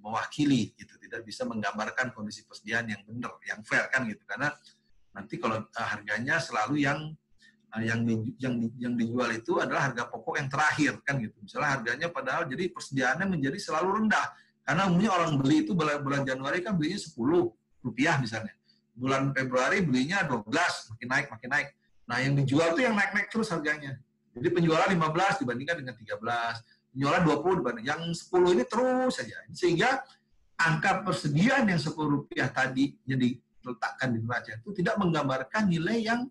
mewakili, gitu, tidak bisa menggambarkan kondisi persediaan yang benar, yang fair kan gitu. Karena nanti kalau harganya selalu yang dijual itu adalah harga pokok yang terakhir kan gitu. Misalnya harganya padahal jadi persediaannya menjadi selalu rendah. Karena umumnya orang beli itu bulan Januari kan belinya Rp10 misalnya. Bulan Februari belinya 12, makin naik. Nah, yang dijual itu yang naik-naik terus harganya. Jadi penjualan 15 dibandingkan dengan 13, penjualan 20 dibanding yang 10 ini terus saja. Sehingga angka persediaan yang Rp10 tadi yang diletakkan di neraca itu tidak menggambarkan nilai yang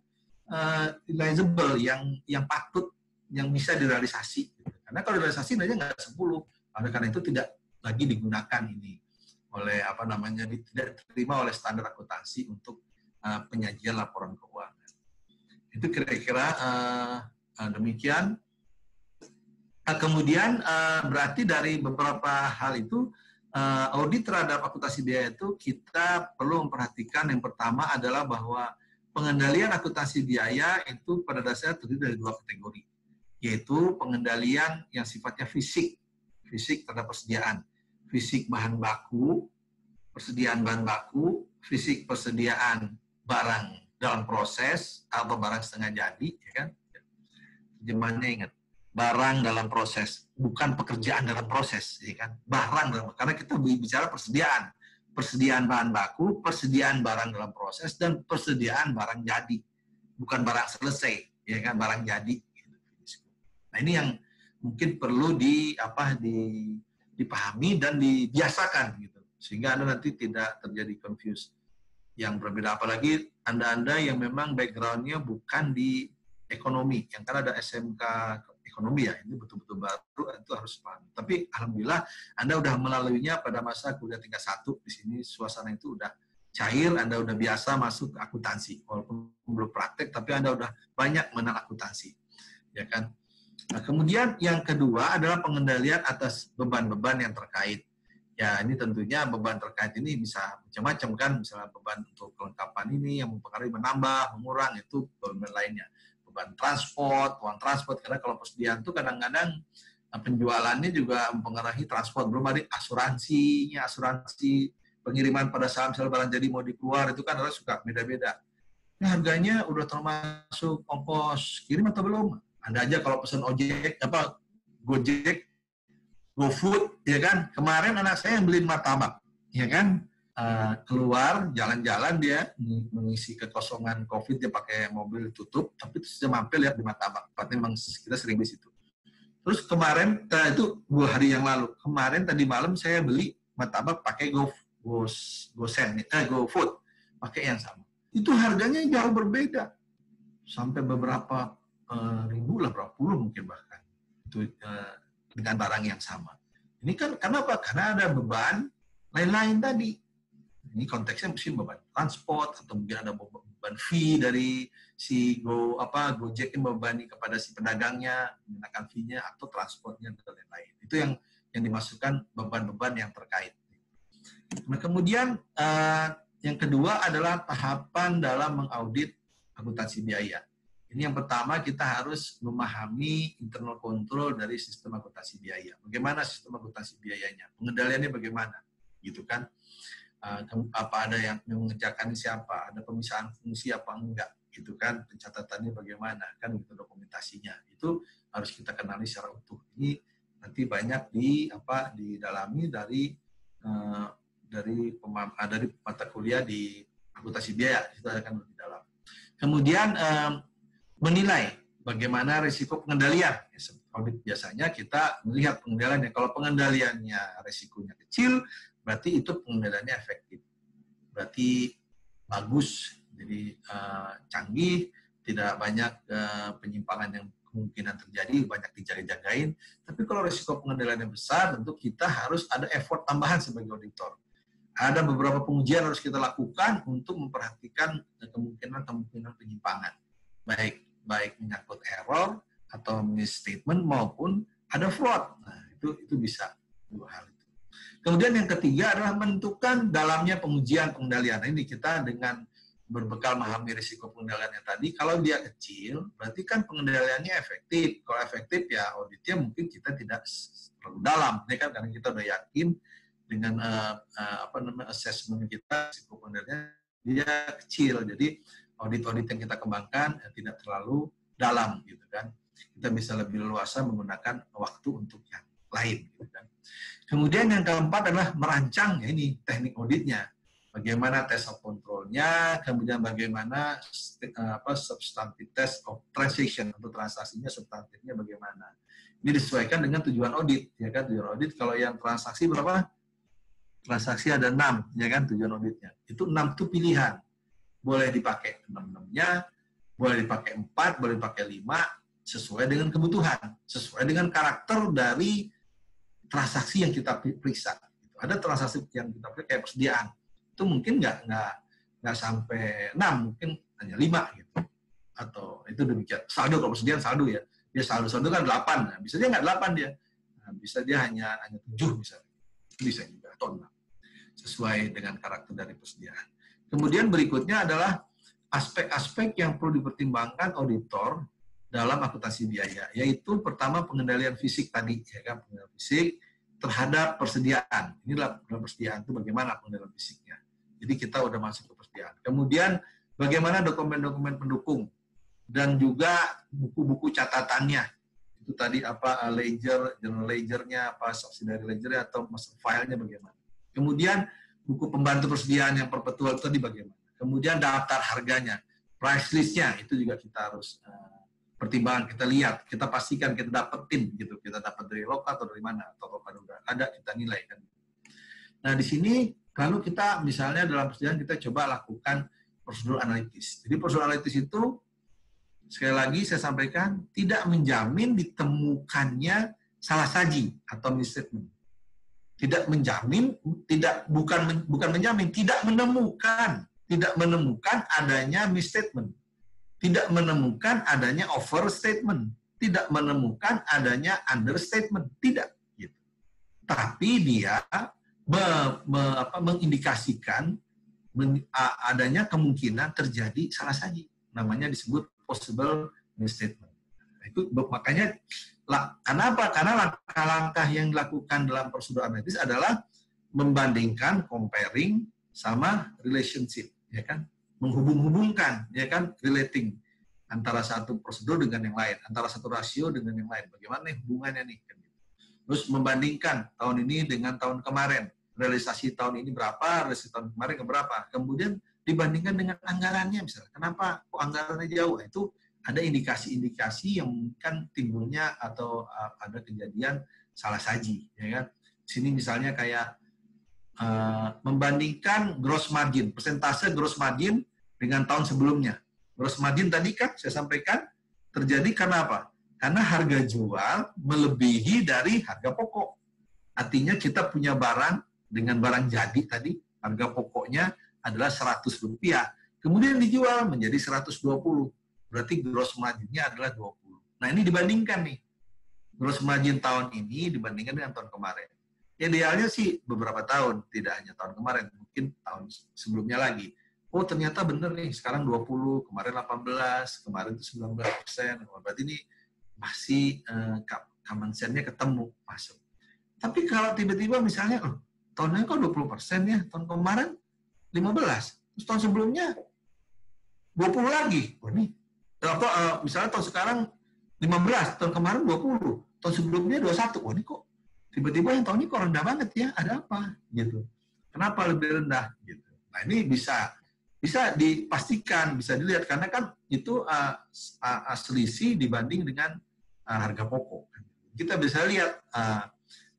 realizable, yang patut, yang bisa direalisasi. Karena kalau direalisasi nilainya nggak 10. Oleh karena itu tidak lagi digunakan ini oleh tidak diterima oleh standar akuntansi untuk penyajian laporan keuangan. Itu kira-kira demikian. Kemudian berarti dari beberapa hal itu audit terhadap akuntansi biaya itu kita perlu memperhatikan yang pertama adalah bahwa pengendalian akuntansi biaya itu pada dasarnya terdiri dari 2 kategori, yaitu pengendalian yang sifatnya fisik terhadap persediaan. Fisik bahan baku, persediaan bahan baku, fisik persediaan barang dalam proses atau barang setengah jadi, ya kan? Terjemahannya ingat, barang dalam proses, bukan pekerjaan dalam proses, ya kan? Karena kita bicara persediaan bahan baku, persediaan barang dalam proses, dan persediaan barang jadi, bukan barang selesai, ya kan? Barang jadi. Nah, ini yang mungkin perlu dipahami dan dibiasakan gitu, sehingga Anda nanti tidak terjadi confuse yang berbeda. Apalagi Anda yang memang background-nya bukan di ekonomi, yang kan ada SMK ekonomi ya, ini betul-betul baru, itu harus paham. Tapi alhamdulillah Anda udah melaluinya pada masa kuliah tingkat 1 di sini, suasana itu udah cair, Anda udah biasa masuk ke akuntansi, walaupun belum praktek, tapi Anda udah banyak mengenal akuntansi, ya kan? Nah, kemudian yang kedua adalah pengendalian atas beban-beban yang terkait. Ya, ini tentunya beban terkait ini bisa macam-macam kan, misalnya beban untuk kelengkapan ini yang mempengaruhi menambah, mengurang, itu beban lainnya. Beban transport, uang transport, karena kalau persediaan itu kadang-kadang penjualannya juga mempengaruhi transport, belum ada asuransi pengiriman pada saat misalnya barang jadi mau dikeluar, itu kan orang suka beda-beda. Ini harganya udah termasuk ongkos kirim atau belum? Anda aja kalau pesan ojek, Gojek, GoFood, ya kan? Kemarin anak saya yang beli martabak, ya kan? Keluar jalan-jalan dia mengisi kekosongan COVID, dia pakai mobil tutup, tapi terus dia mampir lihat di martabak. Tempatnya memang kita sering di situ. Terus kemarin itu 2 hari yang lalu. Kemarin tadi malam saya beli martabak pakai GoFood, pakai yang sama. Itu harganya jauh berbeda, sampai beberapa ribu lah, berapa puluh mungkin bahkan itu dengan barang yang sama. Ini kan kenapa? Karena ada beban lain-lain tadi. Ini konteksnya mungkin beban transport, atau mungkin ada beban fee dari si Gojek yang membebani kepada si pedagangnya menggunakan fee-nya atau transportnya dan lain-lain. Itu yang dimasukkan beban-beban yang terkait. Nah, kemudian yang kedua adalah tahapan dalam mengaudit akuntansi biaya. Ini yang pertama, kita harus memahami internal control dari sistem akuntansi biaya. Bagaimana sistem akuntansi biayanya? Pengendaliannya bagaimana? Gitu kan? apa ada yang mengerjakan siapa, ada pemisahan fungsi apa enggak, gitu kan, pencatatannya bagaimana, kan itu dokumentasinya. Itu harus kita kenali secara utuh. Ini nanti banyak didalami dari mata kuliah di akuntansi biaya, itu akan lebih dalam. Kemudian menilai bagaimana risiko pengendalian. Audit biasanya kita melihat pengendaliannya. Kalau pengendaliannya risikonya kecil, berarti itu pengendaliannya efektif. Berarti bagus, jadi canggih, tidak banyak penyimpangan yang kemungkinan terjadi, banyak dijaga-jagain. Tapi kalau risiko pengendaliannya besar, tentu kita harus ada effort tambahan sebagai auditor. Ada beberapa pengujian harus kita lakukan untuk memperhatikan kemungkinan penyimpangan. Baik menyangkut error atau misstatement maupun ada fraud. Nah, itu bisa dua hal itu. Kemudian yang ketiga adalah menentukan dalamnya pengujian pengendalian. Nah, ini kita dengan berbekal memahami risiko pengendaliannya tadi, kalau dia kecil, berarti kan pengendaliannya efektif. Kalau efektif ya auditnya mungkin kita tidak terlalu dalam, ya kan, karena kita udah yakin dengan assessment kita risiko pengendaliannya dia kecil. Jadi audit-audit yang kita kembangkan tidak terlalu dalam, gitu kan. Kita bisa lebih leluasa menggunakan waktu untuk yang lain, gitu kan. Kemudian yang keempat adalah merancang, ya ini teknik auditnya. Bagaimana test of control-nya, kemudian bagaimana substantive test of transaction, untuk transaksinya substantifnya bagaimana. Ini disesuaikan dengan tujuan audit, ya kan. Tujuan audit kalau yang transaksi berapa? Transaksi ada 6, ya kan, tujuan auditnya. Itu 6 itu pilihan. Boleh dipakai 6-6-nya, boleh dipakai 4, boleh dipakai 5, sesuai dengan kebutuhan, sesuai dengan karakter dari transaksi yang kita periksa. Ada transaksi yang kita periksa kayak persediaan, itu mungkin nggak sampai 6, mungkin hanya 5 gitu. Atau itu demikian. Saldo, kalau persediaan saldo ya. Dia saldo kan 8, nah, bisa dia nggak 8 dia. Nah, bisa dia hanya 7 misalnya. Bisa juga, atau 6. Sesuai dengan karakter dari persediaan. Kemudian berikutnya adalah aspek-aspek yang perlu dipertimbangkan auditor dalam akuntansi biaya, yaitu pertama pengendalian fisik tadi, ya kan, pengendalian fisik terhadap persediaan. Inilah persediaan itu bagaimana pengendalian fisiknya. Jadi kita udah masuk ke persediaan. Kemudian bagaimana dokumen-dokumen pendukung dan juga buku-buku catatannya. Itu tadi apa ledger, general ledger-nya, apa subsidiary ledger-nya atau master file-nya bagaimana. Kemudian buku pembantu persediaan yang perpetual tadi bagaimana. Kemudian daftar harganya, price list-nya itu juga kita harus pertimbangan, kita lihat, kita pastikan kita dapetin gitu, kita dapat dari lokal atau dari mana, atau kalau udah ada kita nilai kan. Nah di sini kalau kita misalnya dalam persediaan kita coba lakukan prosedur analitis. Jadi prosedur analitis itu sekali lagi saya sampaikan tidak menjamin ditemukannya salah saji atau misstatement. Tidak menjamin, bukan menjamin, tidak menemukan adanya misstatement. Tidak menemukan adanya overstatement, tidak menemukan adanya understatement, tidak. Gitu. Tapi dia mengindikasikan adanya kemungkinan terjadi salah saji, namanya disebut possible misstatement. Itu makanya kenapa? Karena langkah-langkah yang dilakukan dalam prosedur analitis adalah membandingkan, comparing sama relationship, ya kan? Menghubung-hubungkan, ya kan, relating antara satu prosedur dengan yang lain, antara satu rasio dengan yang lain. Bagaimana nih hubungannya nih? Terus membandingkan tahun ini dengan tahun kemarin, realisasi tahun ini berapa, realisasi tahun kemarin berapa. Kemudian dibandingkan dengan anggarannya misalnya. Kenapa kok anggarannya jauh? Itu ada indikasi-indikasi yang mungkin timbulnya atau ada kejadian salah saji, ya kan? Sini misalnya kayak membandingkan gross margin, persentase gross margin dengan tahun sebelumnya. Gross margin tadi kan saya sampaikan terjadi karena apa? Karena harga jual melebihi dari harga pokok. Artinya kita punya barang dengan barang jadi tadi, harga pokoknya adalah Rp100. Kemudian dijual menjadi 120. Berarti gross margin-nya adalah 20. Nah ini dibandingkan nih. Gross margin tahun ini dibandingkan dengan tahun kemarin. Idealnya sih beberapa tahun, tidak hanya tahun kemarin, mungkin tahun sebelumnya lagi. Oh ternyata benar nih, sekarang 20, kemarin 18, kemarin itu 19%. Berarti ini masih common sense-nya ketemu, masuk. Tapi kalau tiba-tiba misalnya, tahunnya kok 20% ya, tahun kemarin 15, terus tahun sebelumnya 20 lagi. Oh, ini atau misalnya tahun sekarang 15, tahun kemarin 20, tahun sebelumnya 21. Oh, ini kok tiba-tiba yang tahun ini kok rendah banget ya, ada apa? Gitu. Kenapa lebih rendah? Gitu. Nah, ini bisa dipastikan, bisa dilihat, karena kan itu selisih dibanding dengan harga pokok. Kita bisa lihat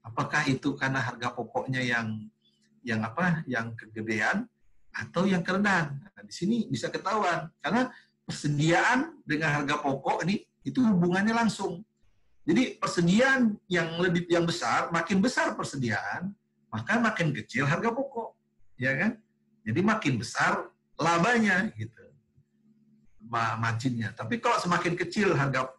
apakah itu karena harga pokoknya yang kegedean atau yang kerendahan. Nah, di sini bisa ketahuan karena persediaan dengan harga pokok ini itu hubungannya langsung. Jadi persediaan yang besar, makin besar persediaan, maka makin kecil harga pokok, ya kan? Jadi makin besar labanya gitu, marginnya. Tapi kalau semakin kecil harga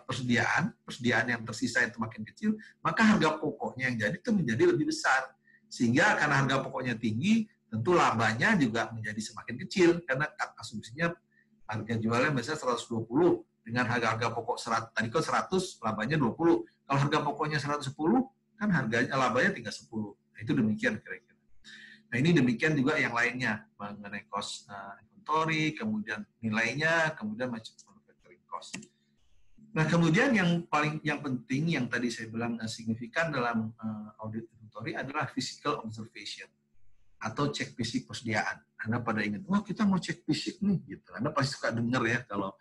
persediaan yang tersisa itu makin kecil, maka harga pokoknya yang jadi itu menjadi lebih besar. Sehingga karena harga pokoknya tinggi, tentu labanya juga menjadi semakin kecil karena asumsinya harga jualnya misalnya 120 dengan harga pokok 100, tadi kan 100, labanya 20. Kalau harga pokoknya 110, kan labanya tinggal 10. Nah, itu demikian kira-kira. Nah, ini demikian juga yang lainnya mengenai cost inventory, kemudian nilainya, kemudian manufacturing cost. Nah, kemudian yang penting yang tadi saya bilang signifikan dalam audit inventory adalah physical observation atau cek fisik persediaan. Anda pada ingat, wah kita mau cek fisik nih, gitu. Anda pasti suka dengar ya kalau,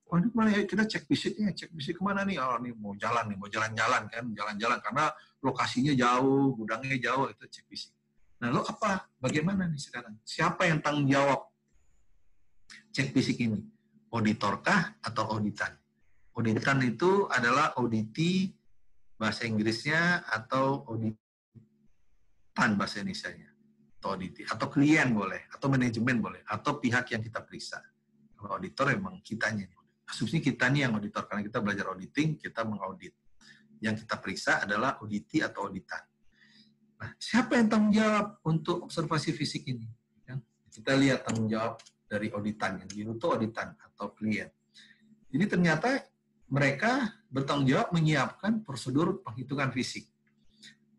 wah ini kemana ya kita cek fisiknya, cek fisik kemana nih? Oh, ini mau jalan-jalan kan, jalan-jalan karena lokasinya jauh, gudangnya jauh, itu cek fisik. Nah, lo apa? Bagaimana nih sekarang? Siapa yang tanggung jawab cek fisik ini? Auditorkah atau auditan? Auditan itu adalah auditi bahasa Inggrisnya atau auditan bahasa Indonesianya. Atau auditi, atau klien boleh, atau manajemen boleh, atau pihak yang kita periksa. Kalau auditor memang kitanya. Asumsinya kita nih yang auditor, karena kita belajar auditing, kita mengaudit. Yang kita periksa adalah auditi atau auditan. Nah, siapa yang tanggung jawab untuk observasi fisik ini? Kita lihat tanggung jawab dari auditan, yang itu auditan atau klien. Jadi ternyata mereka bertanggung jawab menyiapkan prosedur penghitungan fisik.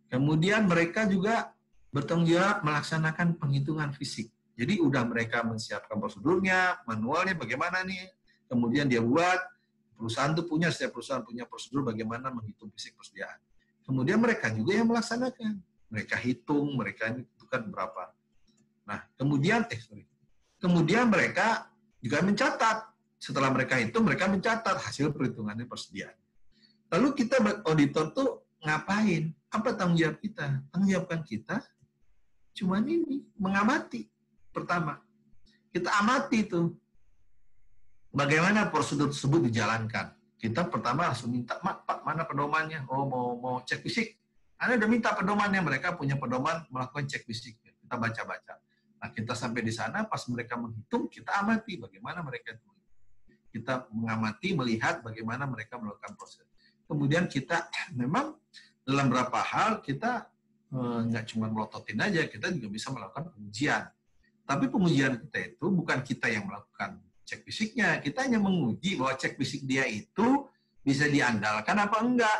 Kemudian mereka juga bertanggung jawab melaksanakan penghitungan fisik. Jadi udah mereka menyiapkan prosedurnya, manualnya bagaimana nih, kemudian dia buat, setiap perusahaan punya prosedur bagaimana menghitung fisik persediaan. Kemudian mereka juga yang melaksanakan. Mereka hitung, mereka tentukan berapa. Nah, kemudian mereka juga mencatat. Setelah mereka hitung, mereka mencatat hasil perhitungannya persediaan. Lalu kita auditor tuh ngapain? Apa tanggung jawab kita? Tanggung jawab kita cuman ini, mengamati. Pertama, kita amati itu. Bagaimana prosedur tersebut dijalankan. Kita pertama langsung minta, Pak, mana pedomannya? Oh, mau cek fisik. Anda udah minta pedomannya, mereka punya pedoman melakukan cek fisik. Kita baca-baca. Nah, kita sampai di sana, pas mereka menghitung, kita amati bagaimana mereka itu. Kita mengamati, melihat bagaimana mereka melakukan proses. Kemudian kita memang dalam beberapa hal kita nggak cuma melototin aja, kita juga bisa melakukan pengujian. Tapi pengujian kita itu bukan kita yang melakukan cek fisiknya, kita hanya menguji bahwa cek fisik dia itu bisa diandalkan apa enggak,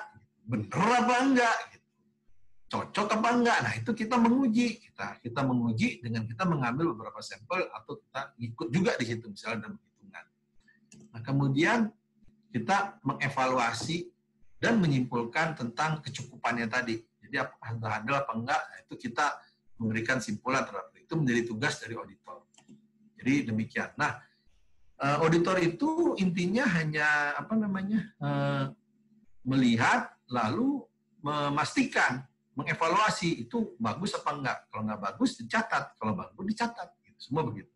bener apa enggak, cocok apa enggak. Nah, itu kita menguji. Kita menguji dengan kita mengambil beberapa sampel atau kita ikut juga di situ misalnya dalam hitungan. Nah, kemudian kita mengevaluasi dan menyimpulkan tentang kecukupannya tadi. Jadi apakah handal apa enggak, itu kita memberikan simpulan terhadap itu menjadi tugas dari auditor. Jadi demikian. Nah, auditor itu intinya hanya melihat lalu memastikan, mengevaluasi itu bagus apa enggak. Kalau enggak bagus dicatat, kalau bagus dicatat. Gitu. Semua begitu.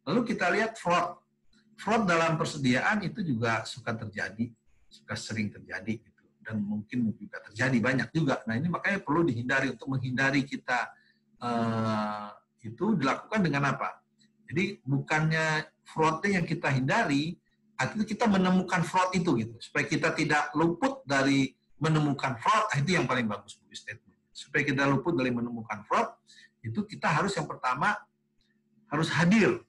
Lalu kita lihat fraud. Fraud dalam persediaan itu juga suka sering terjadi. Dan mungkin juga terjadi banyak juga. Nah, ini makanya perlu dihindari. Untuk menghindari kita itu dilakukan dengan apa? Jadi bukannya fraud-nya yang kita hindari, artinya kita menemukan fraud itu gitu. Supaya kita tidak luput dari menemukan fraud, itu yang paling bagus bu statement. Supaya kita luput dari menemukan fraud, itu kita harus yang pertama harus hadir.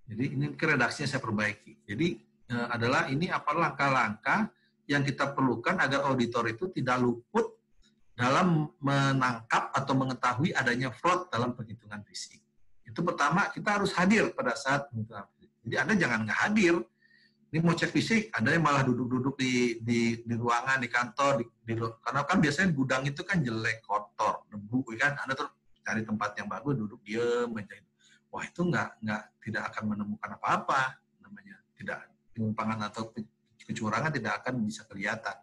Jadi ini redaksinya saya perbaiki. Jadi adalah ini apa langkah-langkah yang kita perlukan agar auditor itu tidak luput dalam menangkap atau mengetahui adanya fraud dalam penghitungan fisik. Itu pertama, kita harus hadir pada saat penghitungan fisik. Jadi Anda jangan nggak hadir. Ini mau cek fisik, ada yang malah duduk-duduk di ruangan, di kantor, karena kan biasanya gudang itu kan jelek, kotor, debu, kan. Anda terus cari tempat yang bagus, duduk diem aja. Wah, itu tidak akan menemukan apa-apa, namanya tidak penyimpangan atau kecurangan tidak akan bisa kelihatan.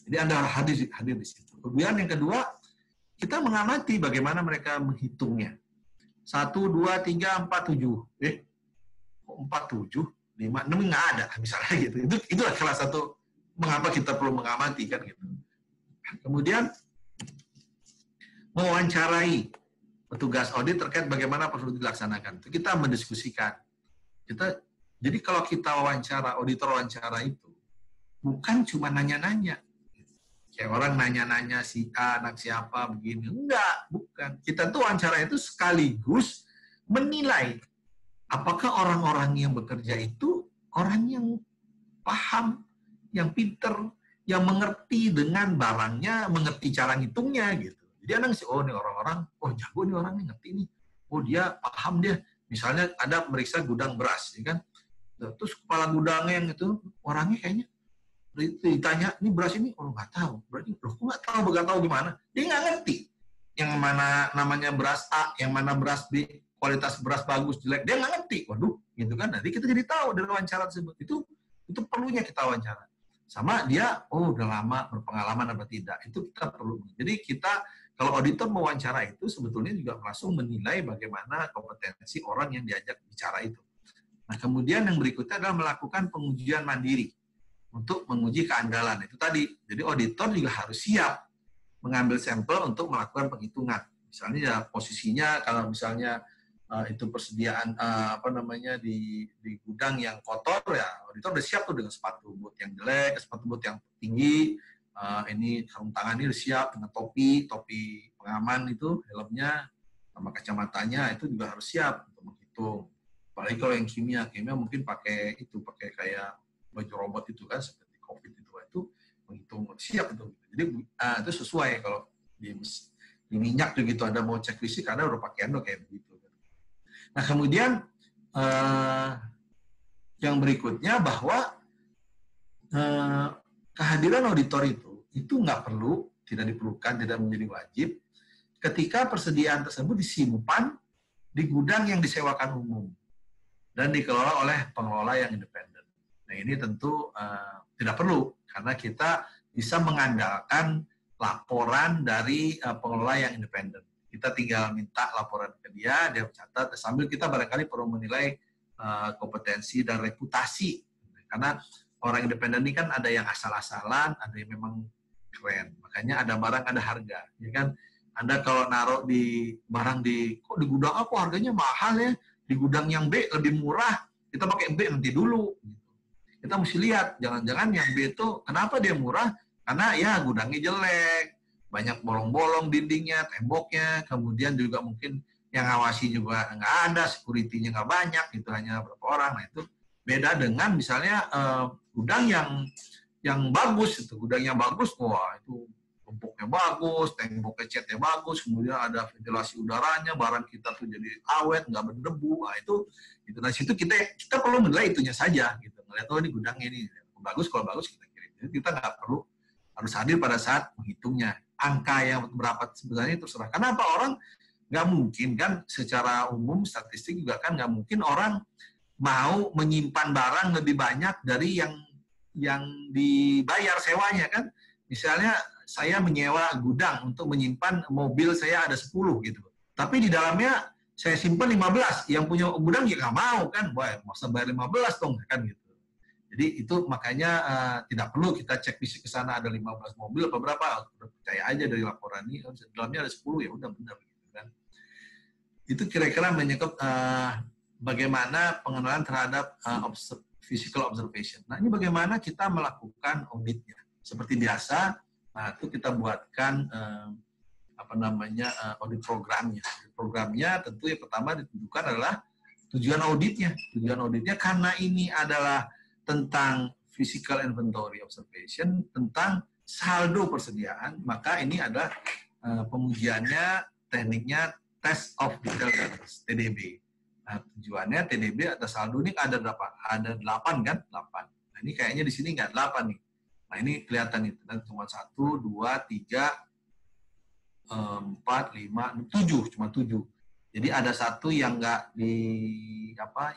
Jadi Anda harus hadir di situ. Kemudian yang kedua, kita mengamati bagaimana mereka menghitungnya. 1, 2, 3, 4, 7. 4, 7, 5, 6 nggak ada, misalnya gitu. Itulah salah satu mengapa kita perlu mengamati kan gitu. Kemudian mewawancarai petugas audit terkait bagaimana perlu dilaksanakan. Itu kita mendiskusikan. Jadi kalau kita wawancara, auditor wawancara itu bukan cuma nanya-nanya. Kayak orang nanya-nanya si A, anak siapa, begini. Enggak, bukan. Kita tuh wawancara itu sekaligus menilai apakah orang-orang yang bekerja itu orang yang paham, yang pinter, yang mengerti dengan barangnya, mengerti cara ngitungnya gitu. Jadi Anda ngasih, oh ini orang-orang, oh jago nih orang nih, ngerti nih. Oh dia paham dia. Misalnya ada meriksa gudang beras, ya kan? Terus kepala gudangnya yang itu orangnya kayaknya ditanya, ini beras ini, oh nggak tahu. Berarti, loh kok nggak tahu gimana? Dia nggak ngerti. Yang mana namanya beras A, yang mana beras B, kualitas beras bagus, jelek, dia nggak ngerti. Waduh, gitu kan. Nanti kita jadi tahu dari wawancara tersebut. Itu perlunya kita wawancara. Sama dia, oh udah lama berpengalaman apa tidak. Itu kita perlu. Jadi kita, kalau auditor mewawancara itu, sebetulnya juga langsung menilai bagaimana kompetensi orang yang diajak bicara itu. Nah, kemudian yang berikutnya adalah melakukan pengujian mandiri untuk menguji keandalan. Itu tadi. Jadi auditor juga harus siap mengambil sampel untuk melakukan penghitungan. Misalnya ya posisinya kalau misalnya itu persediaan di gudang yang kotor ya auditor udah siap tuh dengan sepatu boot yang jelek, sepatu boot yang tinggi, ini sarung tangan ini udah siap dengan topi pengaman itu, helmnya sama kacamatanya itu juga harus siap untuk menghitung. Apalagi kalau yang kimia mungkin pakai kayak baju robot itu kan seperti COVID itu menghitung siap itu. Jadi itu sesuai kalau di minyak tuh gitu ada mau cek fisik karena udah pakaian tuh kayak begitu. Nah kemudian yang berikutnya bahwa kehadiran auditor itu nggak perlu, tidak diperlukan, tidak menjadi wajib ketika persediaan tersebut disimpan di gudang yang disewakan umum dan dikelola oleh pengelola yang independen. Nah ini tentu tidak perlu karena kita bisa mengandalkan laporan dari pengelola yang independen. Kita tinggal minta laporan ke dia catat, sambil kita barangkali perlu menilai kompetensi dan reputasi. Karena orang independen ini kan ada yang asal-asalan, ada yang memang keren. Makanya ada barang, ada harga. Ya kan? Anda kalau naruh barang kok di gudang aku harganya mahal ya, di gudang yang B lebih murah, kita pakai B nanti dulu. Kita mesti lihat, jangan-jangan yang B itu kenapa dia murah? Karena ya gudangnya jelek, banyak bolong-bolong dindingnya, temboknya, kemudian juga mungkin yang ngawasi juga nggak ada, security-nya nggak banyak, itu hanya beberapa orang. Nah itu beda dengan misalnya gudang yang bagus, itu gudang yang bagus, wah itu gemboknya bagus, temboknya catnya bagus, kemudian ada ventilasi udaranya, barang kita tuh jadi awet, nggak berdebu. Nah itu nah situ kita perlu menilai itunya saja, gitu. Ngelihat oh ini gudangnya ini bagus, kalau bagus kita kirim. Jadi kita nggak perlu harus hadir pada saat menghitungnya. Angka yang berapa sebenarnya terserah. Kenapa orang nggak mungkin kan secara umum statistik juga kan nggak mungkin orang mau menyimpan barang lebih banyak dari yang dibayar sewanya kan. Misalnya saya menyewa gudang untuk menyimpan mobil saya ada 10 gitu. Tapi di dalamnya saya simpan 15. Yang punya gudang ya nggak mau kan. Wah, masa bayar 15 dong kan gitu. Jadi itu makanya tidak perlu kita cek fisik ke sana ada 15 mobil apa berapa, percaya aja dari laporan ini dalamnya ada 10 ya udah benar gitu kan. Itu kira-kira menyangkut bagaimana pengenalan terhadap physical observation. Nah, ini bagaimana kita melakukan auditnya. Seperti biasa, itu kita buatkan audit programnya. Programnya tentu yang pertama ditentukan adalah tujuan auditnya. Tujuan auditnya karena ini adalah tentang physical inventory observation, tentang saldo persediaan, maka ini adalah pengujiannya, tekniknya test of detail balance, TDB. Nah, tujuannya TDB atau saldo ini ada berapa? Ada 8 kan? 8. Nah, ini kayaknya di sini nggak 8 nih. Nah, ini kelihatan itu. Dan cuma 1, 2, 3, 4, 5, 7. Cuma 7. Jadi ada satu yang nggak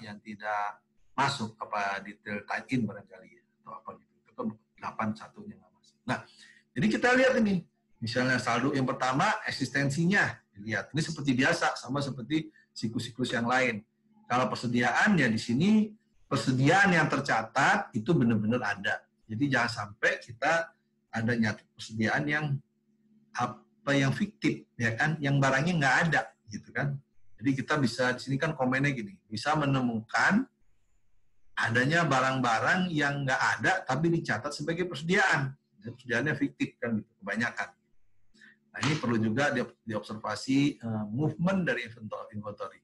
yang tidak masuk, detail tie-in barangkali ya, atau apa gitu. Itu kan 8 satunya nggak masuk. Nah, jadi kita lihat ini. Misalnya saldo yang pertama, eksistensinya. Lihat, ini seperti biasa, sama seperti siklus-siklus yang lain. Kalau persediaan, ya di sini persediaan yang tercatat itu benar-benar ada. Jadi jangan sampai kita ada nyata persediaan yang fiktif, ya kan, yang barangnya nggak ada, gitu kan. Jadi kita bisa, di sini kan komennya gini, bisa menemukan adanya barang-barang yang nggak ada, tapi dicatat sebagai persediaan. Persediaannya fiktif, kan, gitu, kebanyakan. Nah, ini perlu juga diobservasi movement dari inventory.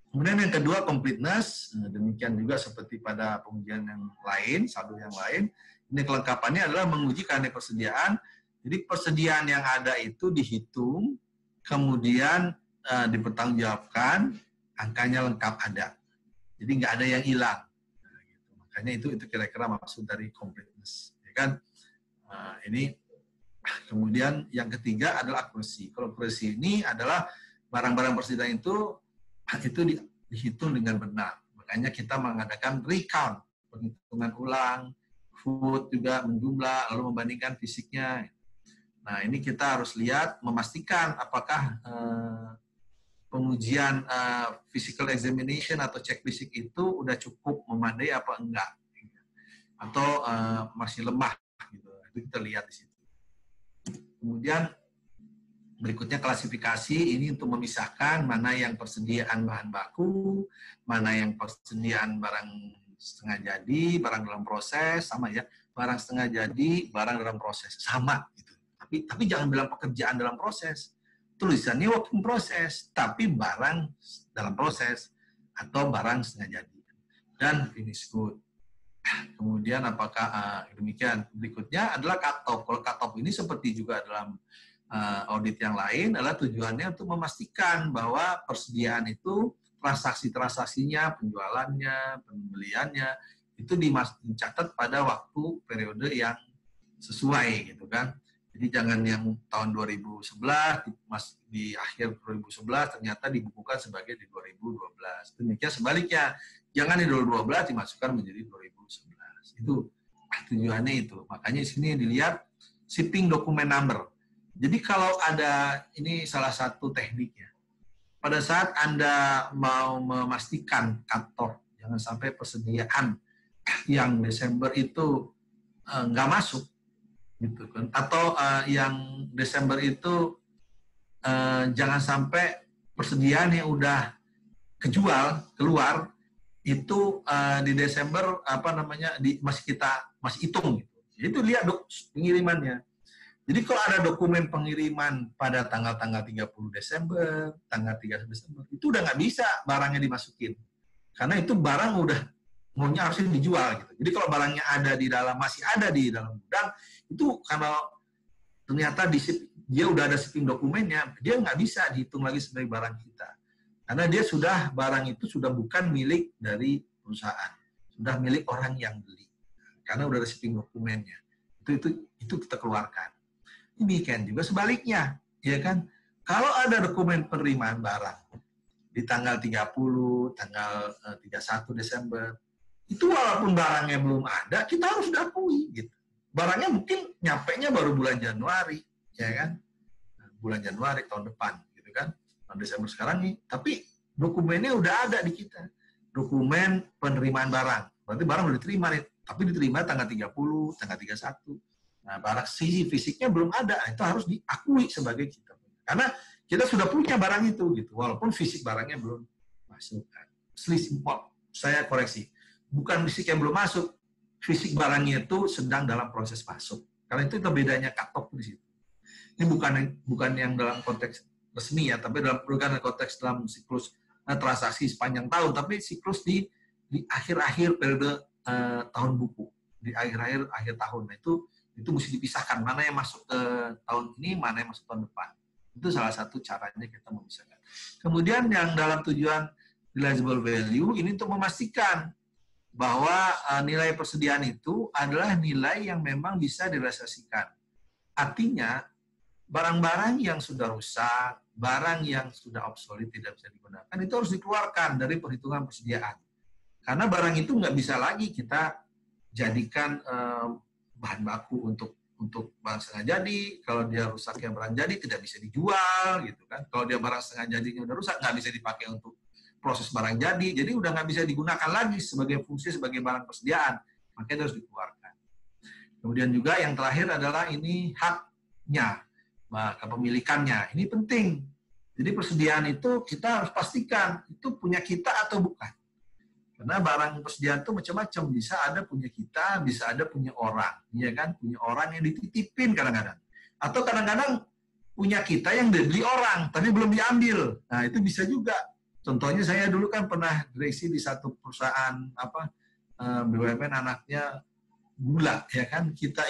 Kemudian yang kedua, completeness. Demikian juga seperti pada pengujian yang lain, saldo yang lain. Ini kelengkapannya adalah menguji keadaan persediaan. Jadi persediaan yang ada itu dihitung, kemudian dipertanggungjawabkan, angkanya lengkap ada. Jadi nggak ada yang hilang. Nah, gitu. Makanya itu kira-kira maksud dari completeness. Ya kan? Ini kemudian yang ketiga adalah akurasi. Kalau akurasi ini adalah barang-barang persediaan itu dihitung dengan benar. Makanya kita mengadakan recount, penghitungan ulang, food juga menjumlah, lalu membandingkan fisiknya. Nah, ini kita harus lihat, memastikan apakah pengujian physical examination atau cek fisik itu udah cukup memadai apa enggak, atau masih lemah. Gitu. Itu kita lihat di situ. Kemudian berikutnya klasifikasi, ini untuk memisahkan mana yang persediaan bahan baku, mana yang persediaan barang setengah jadi, barang dalam proses, sama ya, barang setengah jadi, barang dalam proses, sama gitu. Tapi jangan bilang pekerjaan dalam proses. Tulisannya work in process, tapi barang dalam proses atau barang setengah jadi. Dan finish good. Kemudian apakah demikian? Berikutnya adalah cut-off. Kalau cut-off ini seperti juga dalam audit yang lain adalah tujuannya untuk memastikan bahwa persediaan itu transaksi-transaksinya, penjualannya, pembeliannya itu dicatat pada waktu periode yang sesuai gitu kan. Jadi jangan yang tahun 2011 di akhir 2011 ternyata dibukukan sebagai di 2012. Demikian sebaliknya, jangan di 2012 dimasukkan menjadi 2011. Itu tujuannya itu. Makanya di sini dilihat shipping document number. Jadi kalau ada, ini salah satu tekniknya. Pada saat Anda mau memastikan cut-off, jangan sampai persediaan yang Desember itu nggak masuk, gitu kan? Atau yang Desember itu jangan sampai persediaan yang udah keluar itu di Desember masih hitung gitu. Itu lihat pengirimannya. Jadi kalau ada dokumen pengiriman pada tanggal-tanggal 30 Desember, tanggal 31 Desember, itu udah nggak bisa barangnya dimasukin. Karena itu barang udah maunya harusnya dijual gitu. Jadi kalau barangnya masih ada di dalam gudang, itu kalau ternyata dia udah ada shipping dokumennya, dia nggak bisa dihitung lagi sebagai barang kita. Karena barang itu sudah bukan milik dari perusahaan, sudah milik orang yang beli. Karena udah ada shipping dokumennya. Itu kita keluarkan. Demikian juga sebaliknya, ya kan? Kalau ada dokumen penerimaan barang di tanggal 30, tanggal 31 Desember, itu walaupun barangnya belum ada, kita harus akui gitu. Barangnya mungkin nyampenya baru bulan Januari, ya kan? Bulan Januari tahun depan, gitu kan? Tahun Desember sekarang nih, tapi dokumennya udah ada di kita. Dokumen penerimaan barang. Berarti barang udah diterima nih, tapi diterima tanggal 30, tanggal 31. Nah, barang sisi fisiknya belum ada, itu harus diakui sebagai kita. Karena kita sudah punya barang itu, gitu. Walaupun fisik barangnya belum masuk. Selisih import, saya koreksi. Bukan fisik yang belum masuk, fisik barangnya itu sedang dalam proses masuk. Karena itu bedanya cut-off di situ. Ini bukan yang dalam konteks resmi ya, tapi bukan konteks dalam siklus transaksi sepanjang tahun, tapi siklus di akhir-akhir periode tahun buku, di akhir tahun. Nah, itu Itu mesti dipisahkan, mana yang masuk ke tahun ini, mana yang masuk tahun depan. Itu salah satu caranya kita memisahkan. Kemudian yang dalam tujuan realizable value ini untuk memastikan bahwa nilai persediaan itu adalah nilai yang memang bisa direalisasikan. Artinya, barang-barang yang sudah rusak, barang yang sudah obsolete tidak bisa digunakan, itu harus dikeluarkan dari perhitungan persediaan. Karena barang itu nggak bisa lagi kita jadikan bahan baku untuk barang setengah jadi. Kalau dia rusaknya barang jadi tidak bisa dijual, gitu kan. Kalau dia barang setengah jadinya udah rusak, nggak bisa dipakai untuk proses barang jadi udah nggak bisa digunakan lagi sebagai fungsi sebagai barang persediaan, makanya harus dikeluarkan. Kemudian juga yang terakhir adalah ini haknya, kepemilikannya. Ini penting. Jadi persediaan itu kita harus pastikan itu punya kita atau bukan. Karena barang persediaan itu macam-macam, bisa ada punya kita, bisa ada punya orang, ya kan? Punya orang yang dititipin kadang-kadang, atau kadang-kadang punya kita yang dibeli orang tapi belum diambil. Nah itu bisa juga. Contohnya saya dulu kan pernah direksi di satu perusahaan BUMN anaknya gula, ya kan? Kita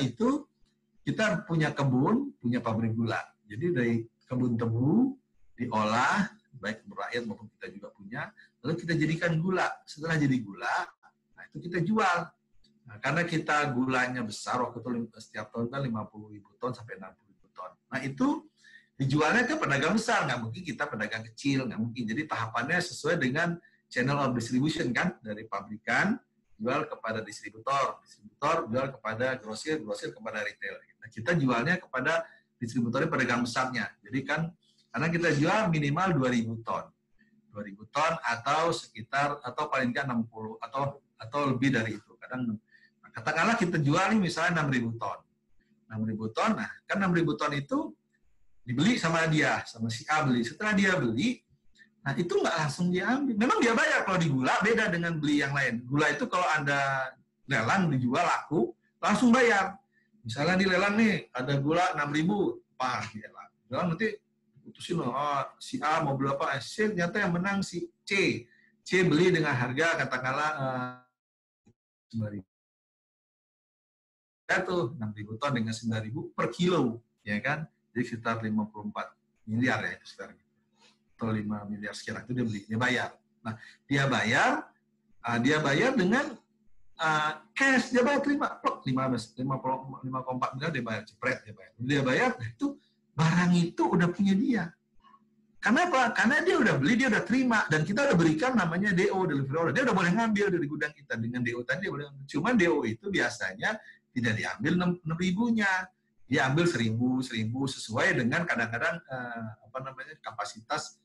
punya kebun, punya pabrik gula. Jadi dari kebun tebu diolah, baik rakyat maupun kita juga punya, lalu kita jadikan gula. Setelah jadi gula, nah itu kita jual. Nah, karena kita gulanya besar, waktu itu setiap tahun kan 50.000 ton sampai 60.000 ton. Nah itu dijualnya ke pedagang besar, nggak mungkin kita pedagang kecil, nggak mungkin. Jadi tahapannya sesuai dengan channel of distribution kan, dari pabrikan jual kepada distributor jual kepada grosir kepada retail. Nah, kita jualnya kepada distributornya pedagang besarnya. Jadi kan karena kita jual minimal 2.000 ton. 2.000 ton atau sekitar atau paling nggak 60 atau lebih dari itu. Kadang katakanlah kita jual nih misalnya 6.000 ton. 6.000 ton, nah kan 6.000 ton itu dibeli sama dia, sama si A beli. Setelah dia beli, nah itu nggak langsung dia ambil. Memang dia bayar. Kalau di gula beda dengan beli yang lain. Gula itu kalau Anda lelang dijual laku, langsung bayar. Misalnya di lelang nih, ada gula 6.000, pas dia lelang nanti putusin, si A mau beli apa, ternyata yang menang si C. C beli dengan harga katakanlah 9.000. Ya tuh 6.000 ton dengan 9.000 per kilo, ya kan? Jadi sekitar 54 miliar ya, sekitar atau 5 miliar sekitar itu dia beli, dia bayar. Nah, dia bayar dengan cash, dia bayar terima, 54 miliar dia bayar, jepret dia bayar. Dia bayar, itu barang itu udah punya dia. Kenapa? Karena dia udah beli, dia udah terima, dan kita udah berikan namanya DO, delivery order. Dia udah boleh ngambil dari gudang kita dengan DO tadi, dia boleh ngambil. Cuman DO itu biasanya tidak diambil 6.000-nya. Dia ambil 1.000 sesuai dengan kadang-kadang kapasitas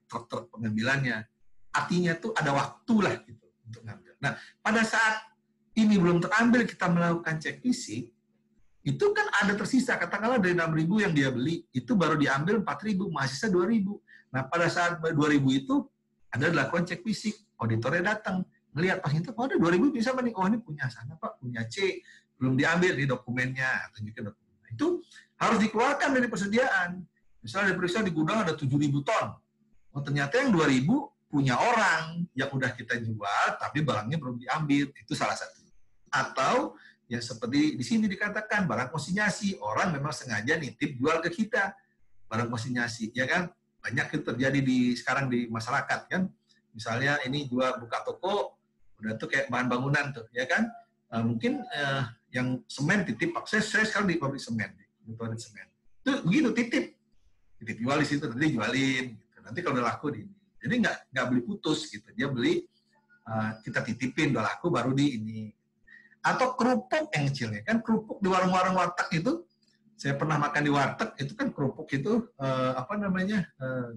truk pengambilannya. Artinya tuh ada waktu lah gitu untuk ngambil. Nah, pada saat ini belum terambil, kita melakukan cek fisik, itu kan ada tersisa, katakanlah dari 6.000 yang dia beli, itu baru diambil 4.000, masih sisa 2.000. Nah, pada saat 2.000 itu ada dilakukan cek fisik, auditornya datang, melihat pas itu, ada 2.000 bisa apa nih? Oh, ini punya sana Pak, punya C, belum diambil di dokumennya, tunjukin dokumen. Itu harus dikeluarkan dari persediaan. Misalnya diperiksa di gudang ada 7.000 ton. Oh, ternyata yang 2.000 punya orang yang udah kita jual, tapi barangnya belum diambil. Itu salah satu. Atau yang seperti di sini dikatakan barang konsinyasi, orang memang sengaja nitip jual ke kita barang konsinyasi, ya kan? Banyak itu terjadi sekarang di masyarakat kan. Misalnya ini jual buka toko, udah tuh kayak bahan bangunan tuh, ya kan? Mungkin yang semen titip, saya sekarang di pabrik semen, di pabrik semen. Itu begitu titip jual di situ, nanti jualin. Gitu. Nanti kalau udah laku di ini, jadi nggak beli putus gitu. Dia beli kita titipin, udah laku baru di ini. Atau kerupuk yang kecilnya kan, kerupuk di warung-warung warteg itu, saya pernah makan di warteg itu kan kerupuk itu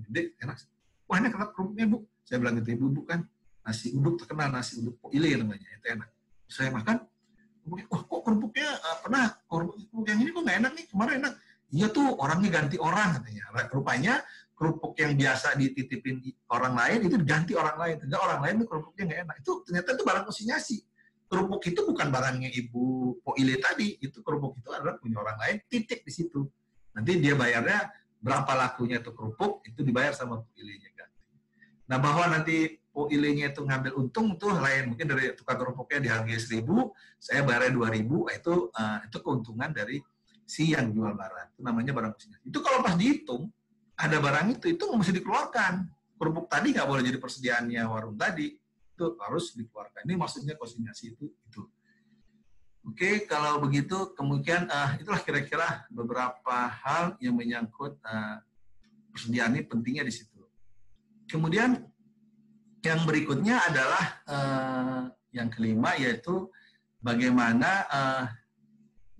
gede, enak. Wah ini enak kerupuknya Bu. Saya bilang gitu, Ibu kan nasi uduk terkenal, nasi uduk Poile namanya, itu enak. Saya makan, wah kok kerupuknya kerupuk yang ini kok nggak enak nih, kemarin enak. Iya tuh orangnya ganti orang katanya. Rupanya kerupuk yang biasa dititipin orang lain itu diganti orang lain. Ternyata orang lain tuh kerupuknya nggak enak. Itu ternyata itu barang konsinyasi. Kerupuk itu bukan barangnya Ibu Poile tadi. Itu kerupuk itu adalah punya orang lain, titik di situ. Nanti dia bayarnya berapa lakunya itu kerupuk, itu dibayar sama Poilenya ganti. Nah bahwa nanti OIL-nya itu ngambil untung tuh lain, mungkin dari tukang kerupuknya dihargai 1.000, saya bayarnya 2.000, itu keuntungan dari si yang jual barang. Itu namanya barang konsinyasi. Itu kalau pas dihitung ada barang itu mesti dikeluarkan. Kerupuk tadi nggak boleh jadi persediaannya warung tadi, itu harus dikeluarkan. Ini maksudnya konsinyasi itu. Oke, kalau begitu kemudian itulah kira-kira beberapa hal yang menyangkut persediaan ini pentingnya di situ. Kemudian yang berikutnya adalah yang kelima, yaitu bagaimana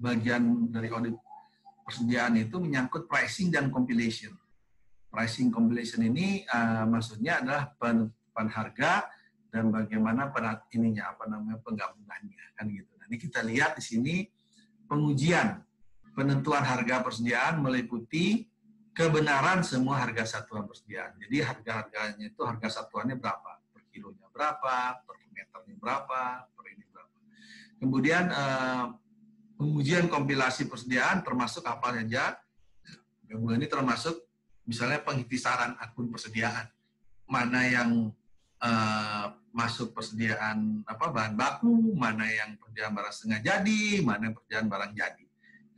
bagian dari audit persediaan itu menyangkut pricing dan compilation. Pricing compilation ini maksudnya adalah penentuan harga dan bagaimana penggabungannya, kan gitu. Nah, ini kita lihat di sini pengujian penentuan harga persediaan meliputi kebenaran semua harga satuan persediaan. Jadi harga-harganya itu harga satuannya berapa, per kilonya berapa, per meternya berapa, per ini berapa. Kemudian pengujian kompilasi persediaan termasuk apa saja. Gabungan ini termasuk misalnya penghisaran akun persediaan, mana yang masuk persediaan bahan baku, mana yang persediaan barang setengah jadi, mana yang persediaan barang jadi.